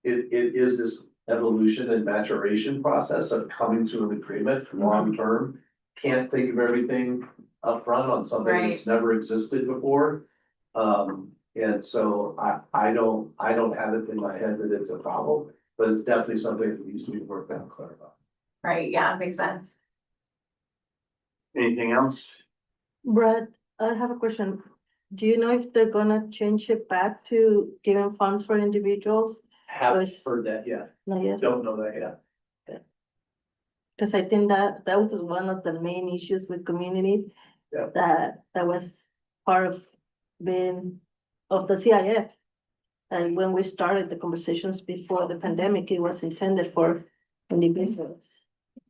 it is this evolution and maturation process of coming to an agreement long term can't think of everything upfront on something that's never existed before. And so I don't have it in my head that it's a problem, but it's definitely something that needs to be worked out and clarified. Right, yeah, makes sense. Anything else? Brad, I have a question. Do you know if they're gonna change it back to giving funds for individuals? Haven't heard that yet. Not yet, Don't know that yet. because I think that was one of the main issues with community. Yeah. That was part of of the CIF. And when we started the conversations before the pandemic, it was intended for individuals,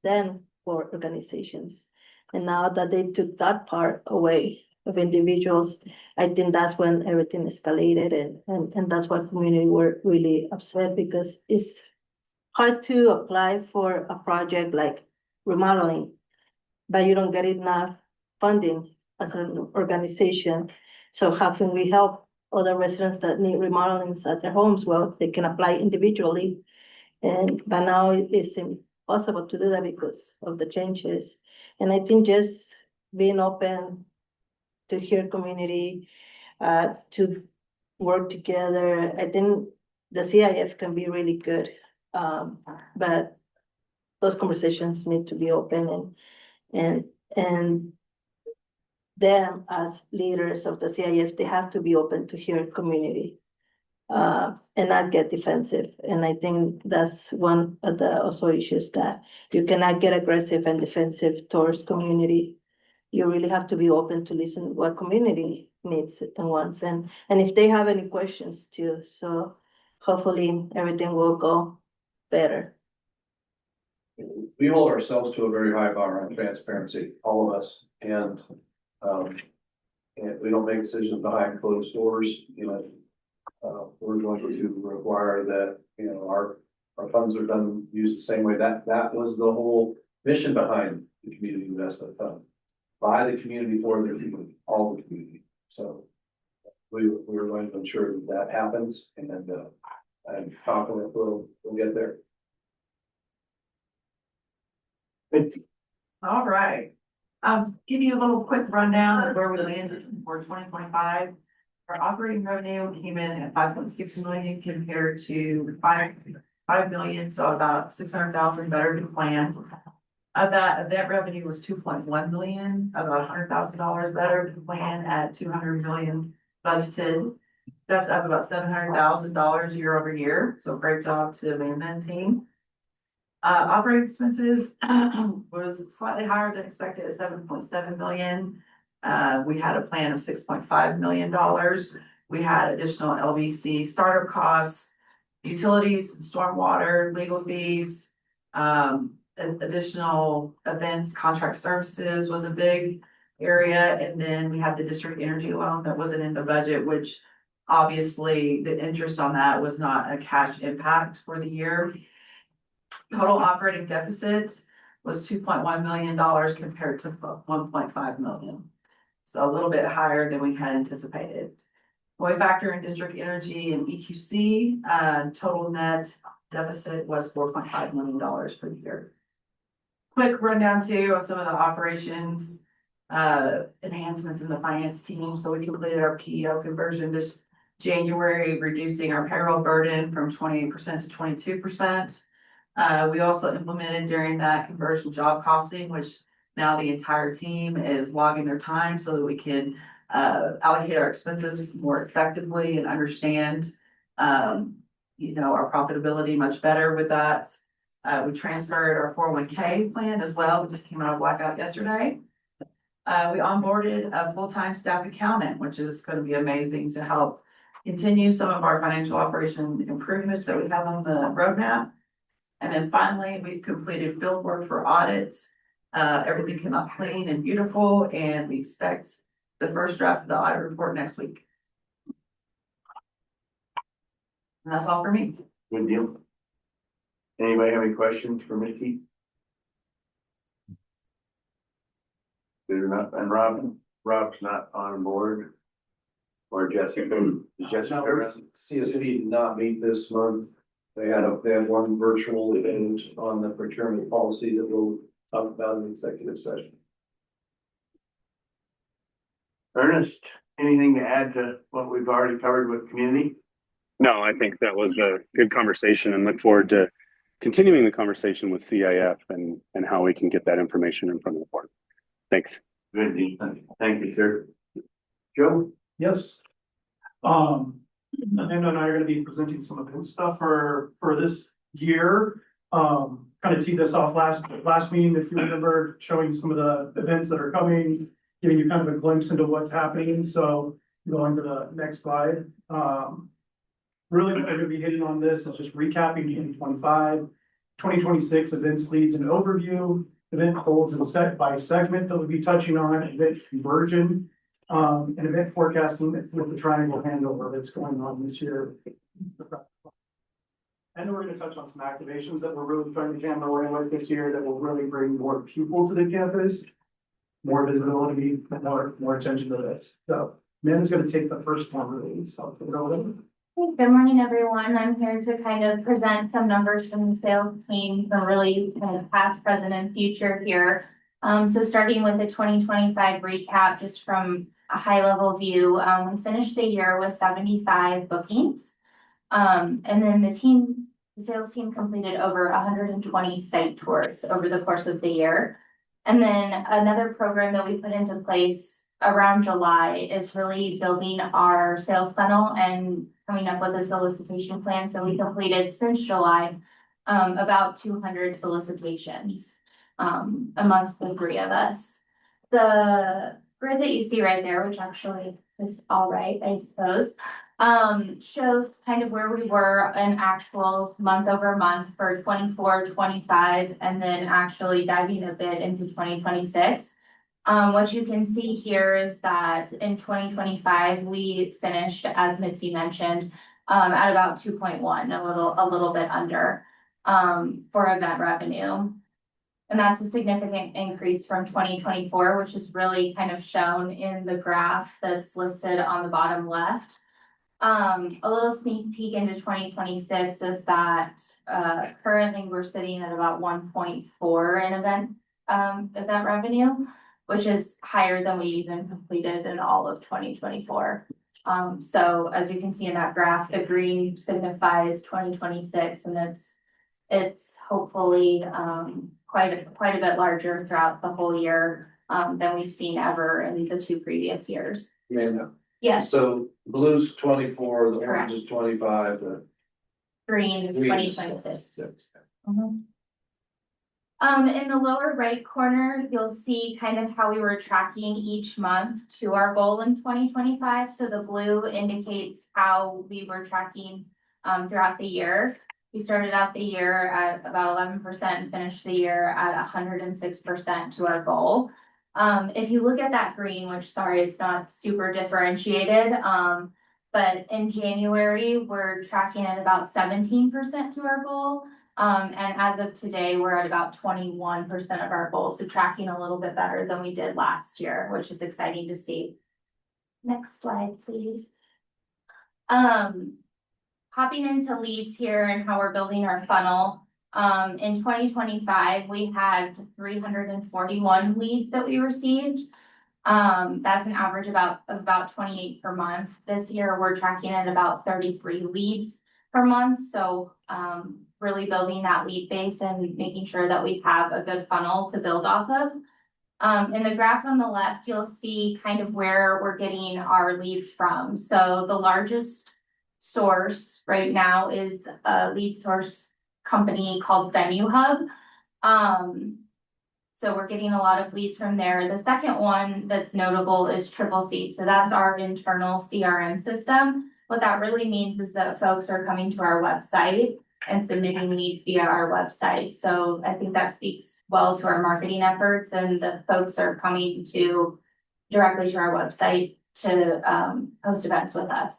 then for organizations. And now that they took that part away of individuals, I think that's when everything escalated, and that's why community were really upset, because it's hard to apply for a project like remodeling, but you don't get enough funding as an organization. So how can we help other residents that need remodelings at their homes? Well, they can apply individually. But now it's impossible to do that because of the changes. And I think just being open to hear community, to work together, I think the CIF can be really good. But those conversations need to be open, and them as leaders of the CIF, they have to be open to hear community. And not get defensive. And I think that's one of the also issues, that you cannot get aggressive and defensive towards community. You really have to be open to listen to what community needs and wants, and if they have any questions too. So hopefully everything will go better. We hold ourselves to a very high bar on transparency, all of us, and we don't make decisions behind closed doors, you know. We're going to require that, you know, our funds are used the same way. That was the whole mission behind the community investment fund. By the community, for the community, all the community. So we're going to ensure that happens, and I'm confident we'll get there. All right. Give you a little quick rundown of where we landed for 2025. Our operating revenue came in at 5.6 million compared to 5 million, so about 600,000 better than planned. Of that revenue was 2.1 million, about $100,000 better than planned at 200 million budgeted. That's up about $700,000 year over year. So great job to the management team. Operating expenses was slightly higher than expected at 7.7 million. We had a plan of $6.5 million. We had additional LVC startup costs, utilities, stormwater, legal fees, additional events, contract services was a big area. And then we had the district energy loan that wasn't in the budget, which obviously the interest on that was not a cash impact for the year. Total operating deficit was $2.1 million compared to 1.5 million. So a little bit higher than we had anticipated. When we factor in district energy and EQC, total net deficit was $4.5 million for the year. Quick rundown too of some of the operations, enhancements in the finance team. So we completed our PEO conversion this January, reducing our payroll burden from 28% to 22%. We also implemented during that conversion job costing, which now the entire team is logging their time so that we can allocate our expenses more effectively and understand, you know, our profitability much better with that. We transferred our 401k plan as well. We just came out of blackout yesterday. We onboarded a full-time staff accountant, which is going to be amazing to help continue some of our financial operation improvements that we have on the roadmap. And then finally, we completed field work for audits. Everything came out clean and beautiful, and we expect the first draft of the audit report next week. And that's all for me. Good deal. Anybody have any questions for Mickey? They're not, and Rob's not on board. Or Jessica, is Jessica around? CSP did not meet this month. They had one virtual event on the procurement policy that we'll talk about in the executive session. Ernest, anything to add to what we've already covered with community? No, I think that was a good conversation and look forward to continuing the conversation with CIF and how we can get that information in front of the board. Thanks. Good, Dean. Thank you, sir. Joe? Yes. Amanda and I are gonna be presenting some event stuff for this year. Kind of teed this off last meeting, if you remember, showing some of the events that are coming, giving you kind of a glimpse into what's happening. So going to the next slide. Really what we're gonna be hitting on this is just recapping 2025, 2026 events, leads and overview, event holds and set by segment that we'll be touching on, event conversion, and event forecasting with the triangle handover that's going on this year. And we're gonna touch on some activations that we're really trying to hammer away with this year that will really bring more people to the campus, more visibility, more attention to this. So Amanda's gonna take the first one really, so go ahead. Good morning, everyone. I'm here to kind of present some numbers from the sales team, from really kind of past, present, and future here. So starting with the 2025 recap, just from a high level view, we finished the year with 75 bookings. And then the sales team completed over 120 site tours over the course of the year. And then another program that we put into place around July is really building our sales funnel and coming up with a solicitation plan. So we completed since July, about 200 solicitations, amongst the three of us. The grid that you see right there, which actually is all right, I suppose, shows kind of where we were in actual month over month for 24, 25, and then actually diving a bit into 2026. What you can see here is that in 2025, we finished, as Mitzi mentioned, at about 2.1, a little bit under, for event revenue. And that's a significant increase from 2024, which is really kind of shown in the graph that's listed on the bottom left. A little sneak peek into 2026 is that currently we're sitting at about 1.4 in event revenue, which is higher than we even completed in all of 2024. So as you can see in that graph, the green signifies 2026, and it's hopefully quite a bit larger throughout the whole year than we've seen ever in the two previous years. Amanda, Yes, so blue's 24, the orange Correct. is 25, the green is green is 2026. 26. In the lower right corner, you'll see kind of how we were tracking each month to our goal in 2025. So the blue indicates how we were tracking throughout the year. We started out the year at about 11% and finished the year at 106% to our goal. If you look at that green, which sorry, it's not super differentiated, but in January, we're tracking at about 17% to our goal. And as of today, we're at about 21% of our goal, so tracking a little bit better than we did last year, which is exciting to see. Next slide, please. Hopping into leads here and how we're building our funnel. In 2025, we had 341 leads that we received. That's an average of about 28 per month. This year, we're tracking at about 33 leads per month. So really building that lead base and making sure that we have a good funnel to build off of. In the graph on the left, you'll see kind of where we're getting our leads from. So the largest source right now is a lead source company called Venue Hub. So we're getting a lot of leads from there. The second one that's notable is Triple C. So that's our internal CRM system. What that really means is that folks are coming to our website and submitting leads via our website. So I think that speaks well to our marketing efforts, and the folks are coming directly to our website to host events with us.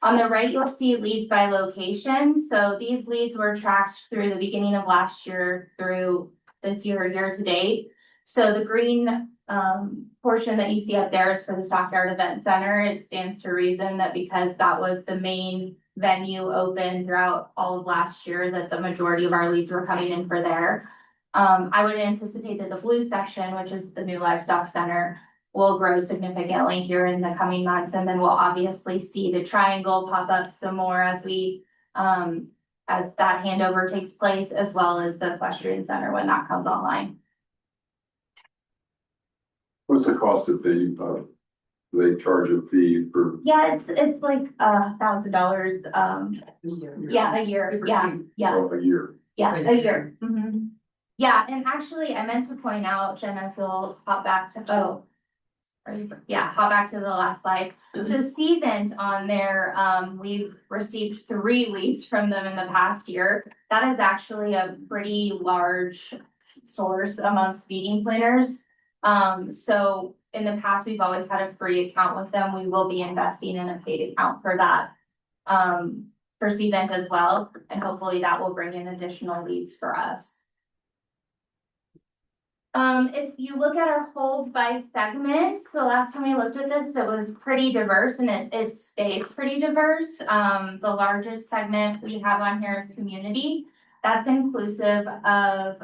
On the right, you'll see leads by location. So these leads were tracked through the beginning of last year through this year to date. So the green portion that you see up there is for the Stockyard Event Center. It stands to reason that because that was the main venue open throughout all of last year, that the majority of our leads were coming in for there. I would anticipate that the blue section, which is the new Livestock Center, will grow significantly here in the coming months. And then we'll obviously see the triangle pop up some more as we, as that handover takes place, as well as the equestrian center when that comes online. What's the cost of the, they charge a fee for, Yeah, it's like $1,000, yeah, a year, yeah. a year? Yeah, a year. Yeah, and actually, I meant to point out, Jen, if you'll hop back to, hop back to the last slide. So Cvent on there, we've received 3 leads from them in the past year. That is actually a pretty large source amongst meeting planners. So in the past, we've always had a free account with them. We will be investing in a paid account for that. For Cvent as well, and hopefully that will bring in additional leads for us. If you look at our holds by segment, the last time we looked at this, it was pretty diverse and it stays pretty diverse. The largest segment we have on here is community. That's inclusive of,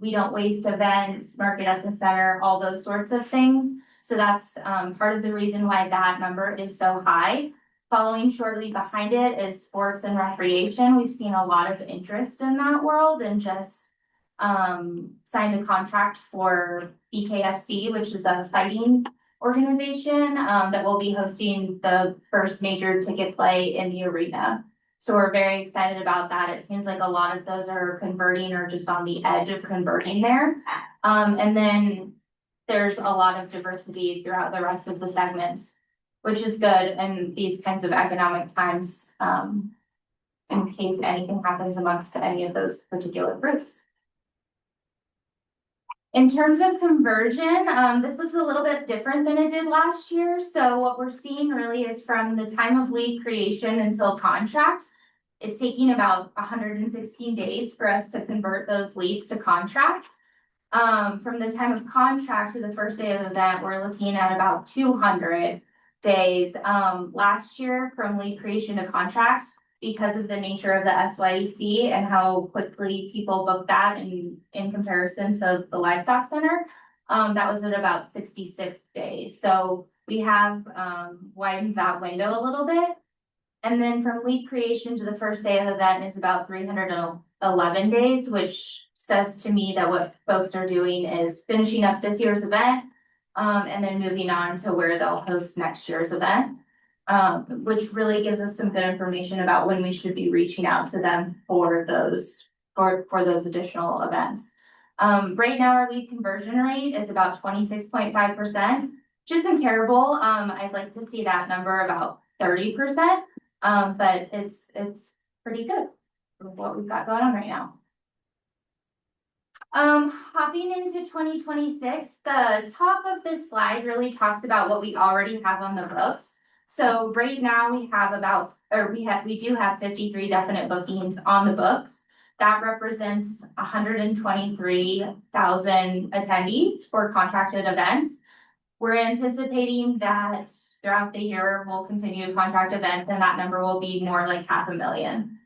we don't waste events, market at the center, all those sorts of things. So that's part of the reason why that number is so high. Following shortly behind it is sports and recreation. We've seen a lot of interest in that world and just signed a contract for BKFC, which is a fighting organization that will be hosting the first major ticket play in the arena. So we're very excited about that. It seems like a lot of those are converting or just on the edge of converting there. And then there's a lot of diversity throughout the rest of the segments, which is good in these kinds of economic times, in case anything happens amongst any of those particular groups. In terms of conversion, this looks a little bit different than it did last year. So what we're seeing really is from the time of lead creation until contract, it's taking about 116 days for us to convert those leads to contract. From the time of contract to the first day of the event, we're looking at about 200 days. Last year from lead creation to contract, because of the nature of the SYEC and how quickly people book that in comparison to the livestock center, that was at about 66 days. So we have widened that window a little bit. And then from lead creation to the first day of the event is about 311 days, which says to me that what folks are doing is finishing up this year's event, and then moving on to where they'll host next year's event, which really gives us some good information about when we should be reaching out to them for those additional events. Right now, our lead conversion rate is about 26.5%, which isn't terrible. I'd like to see that number about 30%, but it's pretty good for what we've got going on right now. Hopping into 2026, the top of this slide really talks about what we already have on the books. So right now we have we do have 53 definite bookings on the books. That represents 123,000 attendees for contracted events. We're anticipating that throughout the year, we'll continue to contract events and that number will be more like 500,000.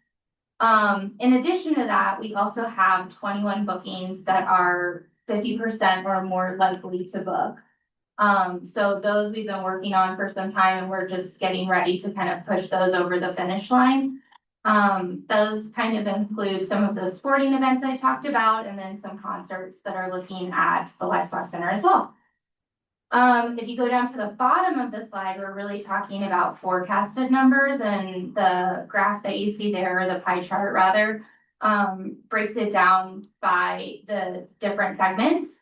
In addition to that, we also have 21 bookings that are 50% or more likely to book. So those we've been working on for some time and we're just getting ready to kind of push those over the finish line. Those kind of include some of those sporting events I talked about and then some concerts that are looking at the Livestock Center as well. If you go down to the bottom of the slide, we're really talking about forecasted numbers, and the graph that you see there, or the pie chart rather, breaks it down by the different segments.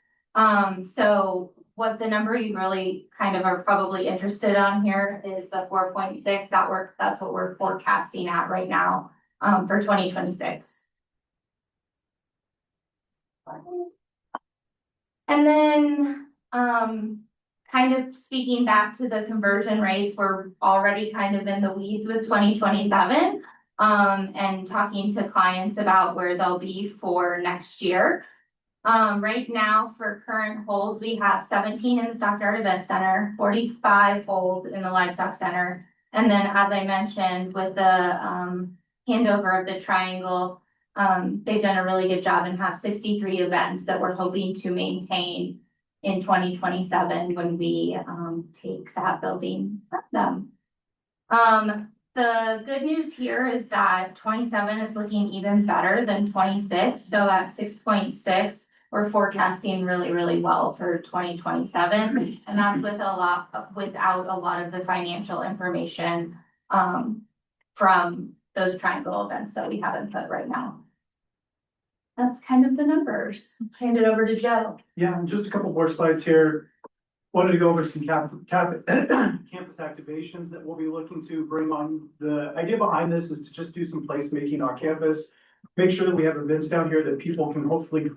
So what the number you really kind of are probably interested on here is the 4.6. That's what we're forecasting at right now, for 2026. And then, kind of speaking back to the conversion rates, we're already kind of in the weeds with 2027, and talking to clients about where they'll be for next year. Right now for current holds, we have 17 in the Stockyard Event Center, 45 holds in the Livestock Center. And then as I mentioned with the handover of the triangle, they've done a really good job and have 63 events that we're hoping to maintain in 2027 when we, take that building from them. The good news here is that 27 is looking even better than 26. So at 6.6, we're forecasting really, really well for 2027. And that's without a lot of the financial information, from those triangle events that we have input right now. That's kind of the numbers. Hand it over to Joe. Yeah, and just a couple more slides here. Wanted to go over some campus activations that we'll be looking to bring on. The idea behind this is to just do some placemaking on campus. Make sure that we have events down here that people can hopefully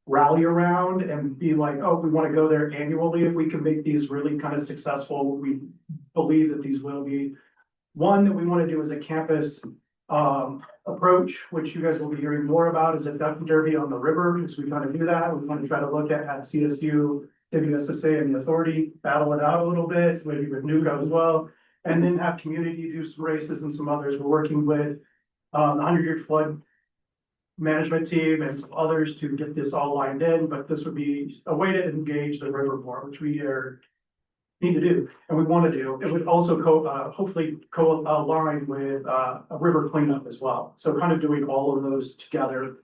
rally around and be like, oh, we want to go there annually. If we can make these really kind of successful, we believe that these will be. One that we want to do is a campus approach, which you guys will be hearing more about, is a duck derby on the river. As we kind of do that, we want to try to look at CSU, WSSA, and the authority, battle it out a little bit, maybe with NUCO as well, and then have community do some races and some others. We're working with the 100-year flood management team and some others to get this all lined in, but this would be a way to engage the river more, which we need to do, and we want to do. It would also hopefully align with a river cleanup as well. So kind of doing all of those together.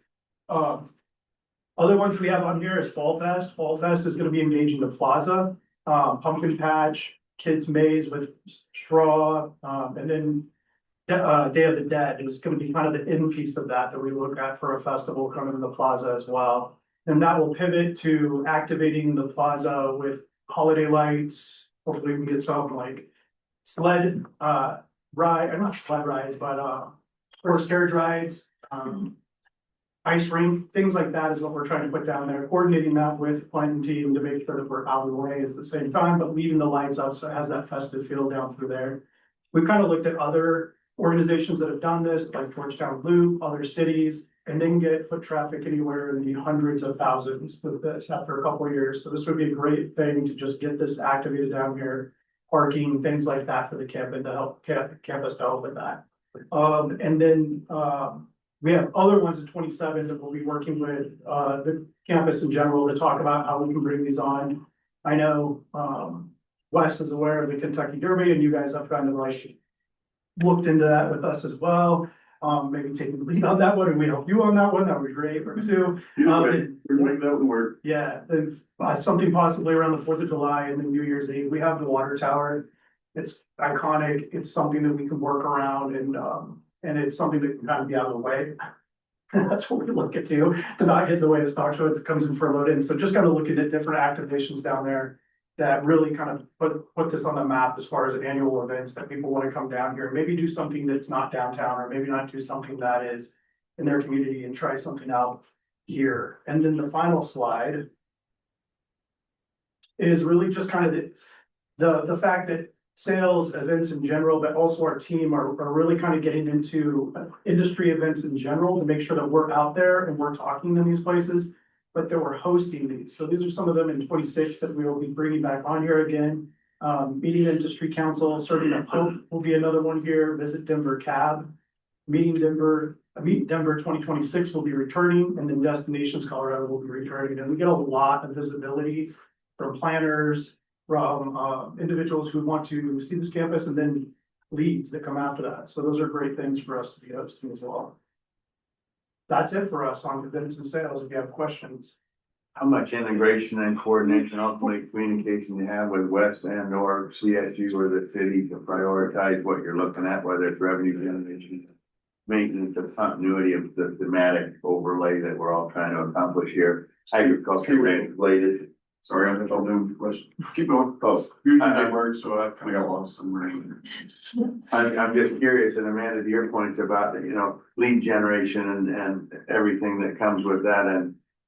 Other ones we have on here is Fall Fest. Fall Fest is going to be engaging the plaza, pumpkin patch, kids maze with straw, and then Day of the Dead is going to be kind of the end piece of that we look at for a festival coming in the plaza as well. And that will pivot to activating the plaza with holiday lights. Hopefully we can get some like sled ride, or not sled rides, but horse carriage rides, ice rink, things like that is what we're trying to put down there, coordinating that with planning team to make sure that we're out of the way at the same time, but leaving the lights up so it has that festive feel down through there. We've kind of looked at other organizations that have done this, like Georgetown Loop, other cities, and then get foot traffic anywhere in the hundreds of thousands with this after a couple of years. So this would be a great thing to just get this activated down here, parking, things like that for the campus to help campus to help with that. And then we have other ones at 27 that we'll be working with the campus in general to talk about how we can bring these on. I know Wes is aware of the Kentucky Derby, and you guys have kind of like looked into that with us as well. Maybe taking the lead on that one, and we help you on that one. That would be great for two. We're making that one work. Yeah, then something possibly around the 4th of July and then New Year's Eve. We have the water tower. It's iconic. It's something that we can work around, and it's something that can kind of be out of the way. That's what we look at too, to not get in the way of stock show. It comes in for load in. So just kind of looking at different activations down there that really kind of put this on the map as far as annual events that people want to come down here, maybe do something that's not downtown, or maybe not do something that is in their community and try something out here. And then the final slide is really just kind of the fact that sales events in general, but also our team are really kind of getting into industry events in general to make sure that we're out there and we're talking in these places, but that we're hosting these. So these are some of them in 26 that we will be bringing back on here again. Meeting Industry Council, Serving Up Hope will be another one here. Visit Denver Cab. Meet Denver 2026 will be returning, and then Destinations Colorado will be returning. And we get a lot of visibility from planners, from individuals who want to see this campus, and then leads that come after that. So those are great things for us to be hosting as well. That's it for us on events and sales. If you have questions. How much integration and coordination, ultimately communication you have with West and or CSU or the city to prioritize what you're looking at, whether it's revenue generation, maintenance, the continuity of the thematic overlay that we're all trying to accomplish here, agriculture related. Sorry, I'm new question. Keep going. Oh, Usually they work, so I kind of got lost somewhere. I'm just curious, and Amanda, to your points about, lead generation and everything that comes with that,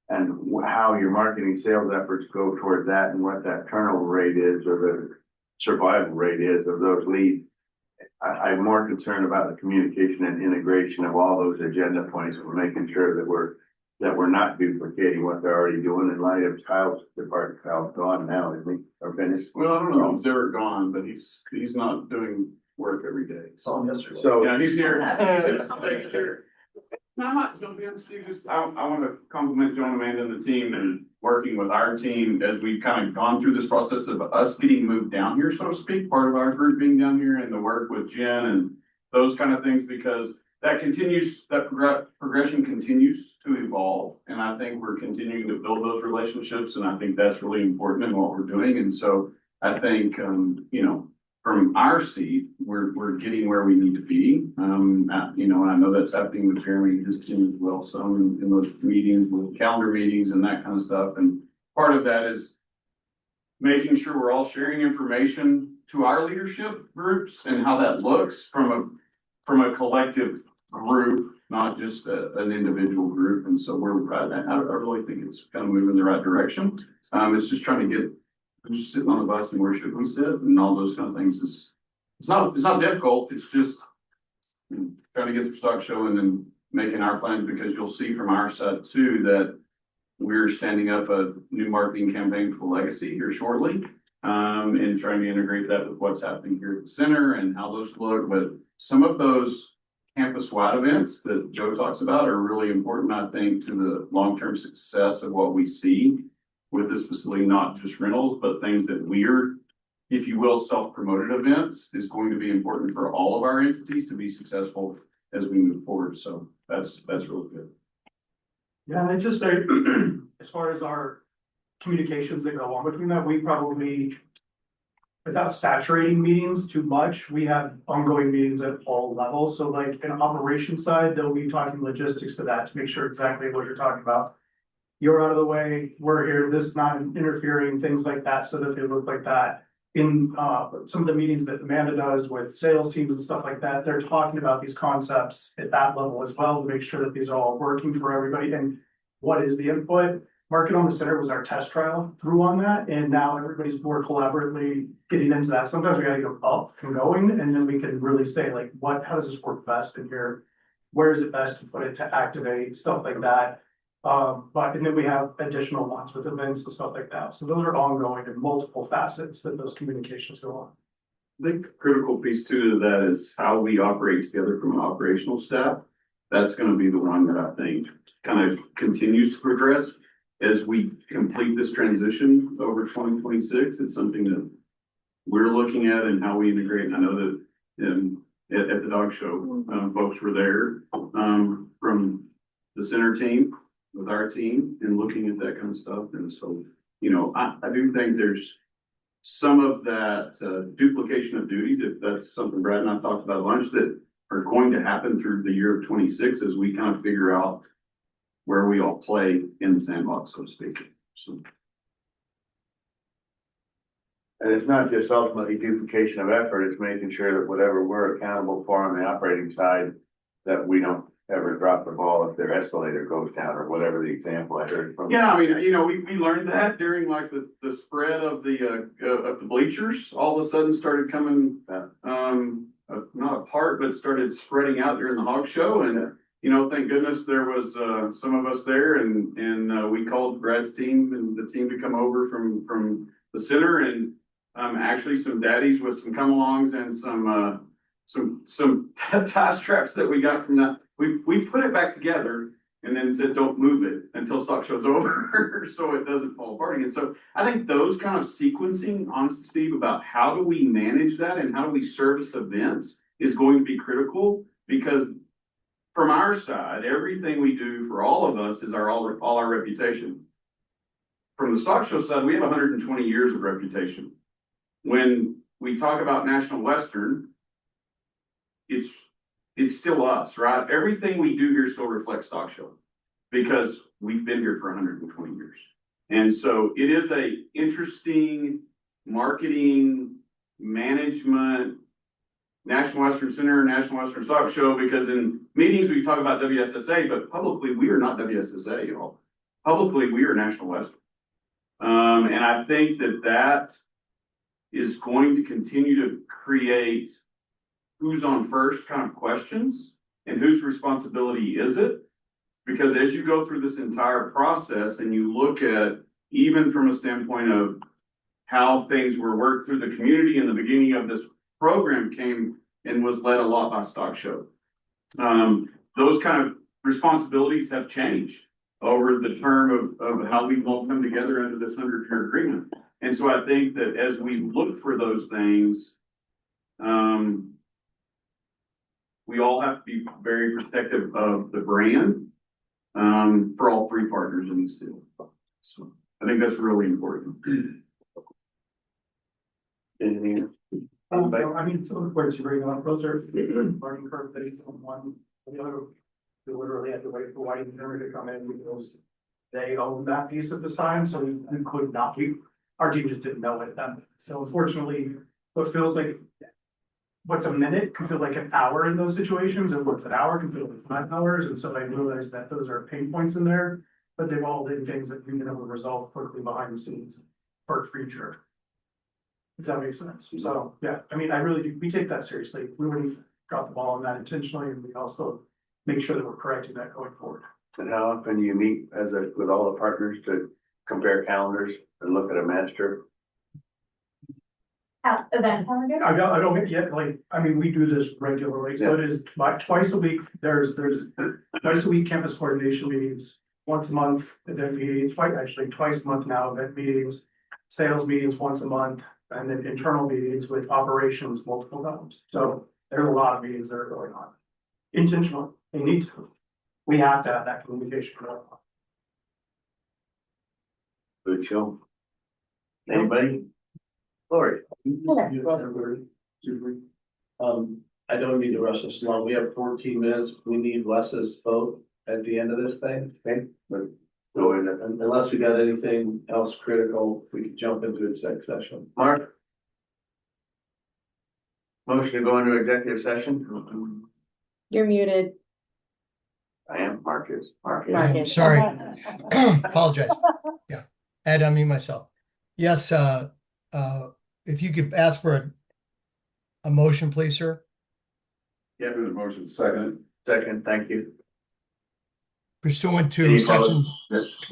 and how your marketing sales efforts go toward that, and what that turnover rate is, or the survival rate is of those leads. I'm more concerned about the communication and integration of all those agenda points. We're making sure that we're not duplicating what they're already doing in light of Kyle's department. Kyle's gone now, isn't he? Or finished? Well, I don't know, is Eric gone, but he's not doing work every day. Saw him yesterday. So, Yeah, he's here. No, I'm not jumping in, Steve, just, I want to compliment Joan, Amanda, and the team, and working with our team as we've kind of gone through this process of us getting moved down here, so to speak, part of our group being down here and the work with Jen and those kind of things, because that continues, that progression continues to evolve. And I think we're continuing to build those relationships. And I think that's really important in what we're doing. And so I think, you know, from our seat, we're getting where we need to be. You know, and I know that's happening with Jeremy and his team as well. So in those meetings, with calendar meetings and that kind of stuff. And part of that is making sure we're all sharing information to our leadership groups and how that looks from a collective group, not just an individual group. And so we're proud of that. I really think it's kind of moving in the right direction. It's just trying to get, just sitting on the bus and where should we sit and all those kind of things is, it's not difficult. It's just trying to get through stock show and then making our plans, because you'll see from our side too, that we're standing up a new marketing campaign for Legacy here shortly. And trying to integrate that with what's happening here at the center and how those look. But some of those campus-wide events that Joe talks about are really important, I think, to the long-term success of what we see with this facility, not just rentals, but things that we're, if you will, self-promoted events is going to be important for all of our entities to be successful as we move forward. So that's really good. Yeah, and I just say, as far as our communications that go along between that, we probably, without saturating meetings too much, we have ongoing meetings at all levels. So like in operations side, they'll be talking logistics to that to make sure exactly what you're talking about. You're out of the way, we're here, this is not interfering, things like that, so that they look like that. In some of the meetings that Amanda does with sales teams and stuff like that, they're talking about these concepts at that level as well to make sure that these are all working for everybody. And what is the input? Market on the Center was our test trial through on that, and now everybody's more collaboratively getting into that. Sometimes we gotta go up and going, and then we can really say like, how does this work best in here? Where is it best to put it to activate, stuff like that. And then we have additional ones with events and stuff like that. So those are ongoing in multiple facets that those communications go on. I think the critical piece too to that is how we operate together from an operational staff. That's going to be the one that I think kind of continues to progress as we complete this transition over 2026. It's something that we're looking at and how we integrate. And I know that at the dog show, folks were there from the center team with our team and looking at that kind of stuff. And so, you know, I do think there's some of that duplication of duties, if that's something Brad and I talked about at lunch, that are going to happen through the year of 26 as we kind of figure out where we all play in the sandbox, so to speak. So. And it's not just ultimately duplication of effort, it's making sure that whatever we're accountable for on the operating side, that we don't ever drop the ball if their escalator goes down or whatever the example I heard from. Yeah, I mean, you know, we learned that during like the spread of the bleachers, all of a sudden started coming, not apart, but started spreading out during the hog show. And, you know, thank goodness there was some of us there and we called Brad's team and the team to come over from the center and actually some daddies with some come-alongs and some tie straps that we got from that. We put it back together and then said, don't move it until stock show's over so it doesn't fall apart again. So I think those kind of sequencing, honestly, Steve, about how do we manage that and how do we service events is going to be critical, because from our side, everything we do for all of us is all our reputation. From the stock show side, we have 120 years of reputation. When we talk about National Western, it's still us, right? Everything we do here still reflects stock show because we've been here for 120 years. And so it is a interesting marketing, management, National Western Center, National Western Stock Show, because in meetings we talk about WSSA, but publicly we are not WSSA, y'all. Publicly we are National Western. And I think that is going to continue to create who's on first kind of questions and whose responsibility is it? Because as you go through this entire process and you look at, even from a standpoint of how things were worked through the community in the beginning of this program came and was led a lot by stock show. Those kind of responsibilities have changed. over the term of how we've all come together under this 100-year agreement. And so I think that as we look for those things, we all have to be very protective of the brand, for all three partners in this deal. So I think that's really important. Anything? I mean, some of the points you bring up, those are learning curve based on one, the other. We literally had to wait for White and Henry to come in because they own that piece of the sign, so we could not, our team just didn't know it then. So unfortunately, what feels like what's a minute can feel like an hour in those situations, and what's an hour can feel like 5 hours, and so I realized that those are pain points in there, but they've all been things that we've been able to resolve quickly behind the scenes for future. If that makes sense. So, yeah, I mean, I really do, we take that seriously. We wouldn't drop the ball on that intentionally, and we also make sure that we're correcting that going forward. And how often do you meet with all the partners to compare calendars and look at a master? Event calendar? I don't yet, like, I mean, we do this regularly, so it is like twice a week, there's twice a week campus coordination meetings. Once a month, event meetings, twice a month now, event meetings, sales meetings once a month, and then internal meetings with operations multiple times. So there are a lot of meetings that are going on. Intentional, they need to. We have to have that communication going on. Good show. Anybody? Lori? I don't need to rush this along. We have 14 minutes. We need Wes's vote at the end of this thing. Okay, but go in. Unless we got anything else critical, we can jump into exec session. Mark? Motion to go into executive session? You're muted. I am, Marcus. Marcus. Sorry. Apologize. Yeah, I had to unmute myself. Yes, if you could ask for a motion, please, sir. Yeah, the motion second. Second, thank you. Pursuant to Any section opposed?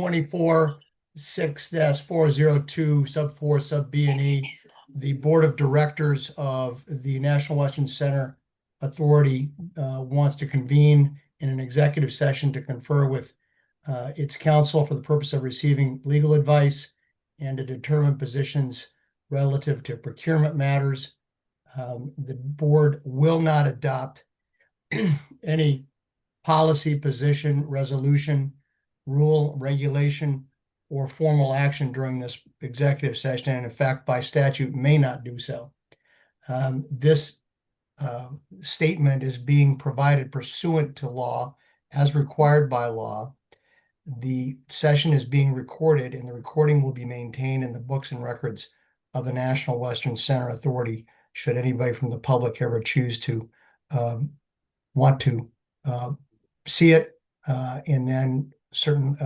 24-6-402 sub 4 sub B and E, the Board of Directors of the National Western Center Authority wants to convene in an executive session to confer with its counsel for the purpose of receiving legal advice and to determine positions relative to procurement matters. The board will not adopt any policy, position, resolution, rule, regulation, or formal action during this executive session, and in fact, by statute, may not do so. This statement is being provided pursuant to law as required by law. The session is being recorded, and the recording will be maintained in the books and records of the National Western Center Authority, should anybody from the public ever choose to want to see it, and then certain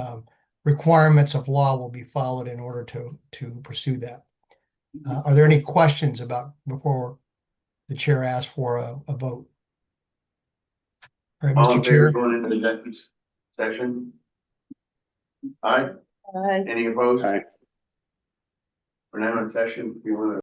requirements of law will be followed in order to pursue that. Are there any questions before the chair asks for a vote? All right, All in Mr. favor Chair. of going into executive session? Aye. Aye. Any opposed? Aye. We're now in session. If you want to